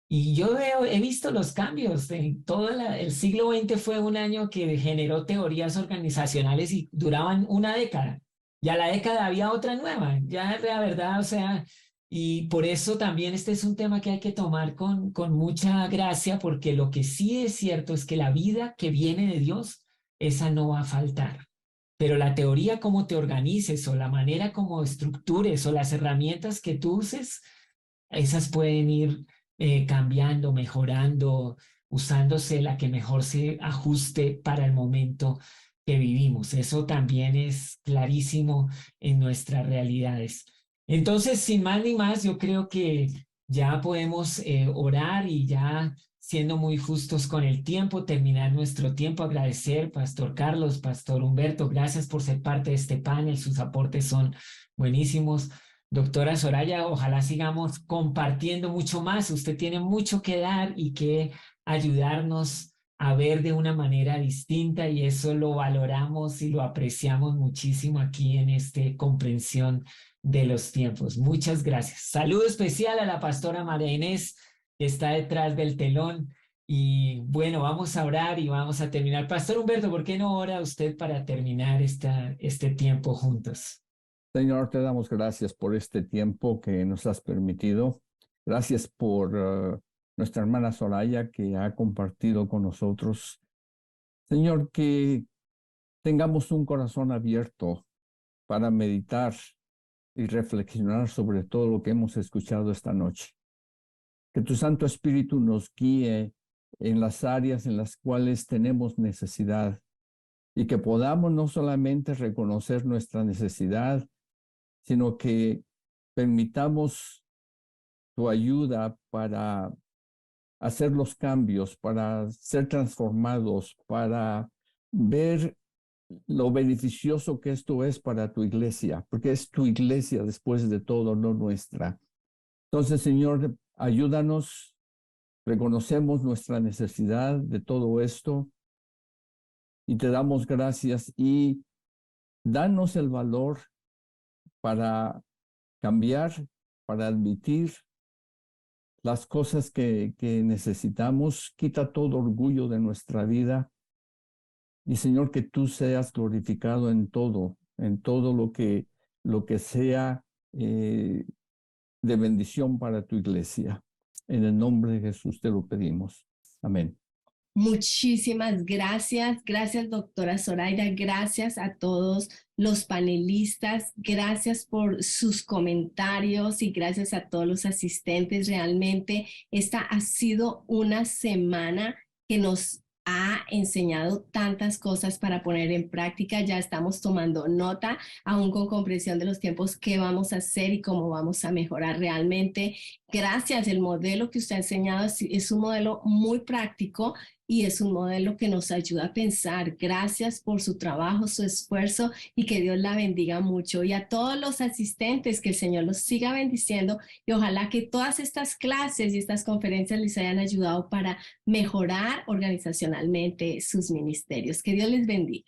[SPEAKER 2] Y yo he visto los cambios. En todo el siglo XX fue un año que generó teorías organizacionales y duraban una década. Y a la década había otra nueva. Ya la verdad, o sea, y por eso también este es un tema que hay que tomar con mucha gracia, porque lo que sí es cierto es que la vida que viene de Dios, esa no va a faltar. Pero la teoría, cómo te organices o la manera como estructures o las herramientas que tú uses, esas pueden ir cambiando, mejorando, usándose la que mejor se ajuste para el momento que vivimos. Eso también es clarísimo en nuestras realidades. Entonces, sin más ni más, yo creo que ya podemos orar y ya siendo muy justos con el tiempo, terminar nuestro tiempo, agradecer, Pastor Carlos, Pastor Humberto, gracias por ser parte de este panel, sus aportes son buenísimos. Doctora Soraya, ojalá sigamos compartiendo mucho más. Usted tiene mucho que dar y que ayudarnos a ver de una manera distinta y eso lo valoramos y lo apreciamos muchísimo aquí en este Comprensión de los Tiempos. Muchas gracias. Saludo especial a la pastora María Inés, que está detrás del telón. Y bueno, vamos a orar y vamos a terminar. Pastor Humberto, ¿por qué no ora usted para terminar este tiempo juntos?
[SPEAKER 4] Señor, te damos gracias por este tiempo que nos has permitido. Gracias por nuestra hermana Soraya que ha compartido con nosotros. Señor, que tengamos un corazón abierto para meditar y reflexionar sobre todo lo que hemos escuchado esta noche. Que tu Santo Espíritu nos guíe en las áreas en las cuales tenemos necesidad y que podamos no solamente reconocer nuestra necesidad, sino que permitamos tu ayuda para hacer los cambios, para ser transformados, para ver lo beneficioso que esto es para tu iglesia, porque es tu iglesia después de todo, no nuestra. Entonces, Señor, ayúdanos, reconocemos nuestra necesidad de todo esto y te damos gracias y danos el valor para cambiar, para admitir las cosas que necesitamos. Quita todo orgullo de nuestra vida. Y Señor, que tú seas glorificado en todo lo que sea de bendición para tu iglesia. En el nombre de Jesús te lo pedimos. Amén.
[SPEAKER 1] Muchísimas gracias. Gracias, doctora Zoraida. Gracias a todos los panelistas. Gracias por sus comentarios y gracias a todos los asistentes. Realmente esta ha sido una semana que nos ha enseñado tantas cosas para poner en práctica. Ya estamos tomando nota, aún con comprensión de los tiempos, qué vamos a hacer y cómo vamos a mejorar realmente. Gracias. El modelo que usted ha enseñado es un modelo muy práctico y es un modelo que nos ayuda a pensar. Gracias por su trabajo, su esfuerzo y que Dios la bendiga mucho. Y a todos los asistentes, que el Señor los siga bendiciendo y ojalá que todas estas clases y estas conferencias les hayan ayudado para mejorar organizacionalmente sus ministerios. Que Dios les bendiga.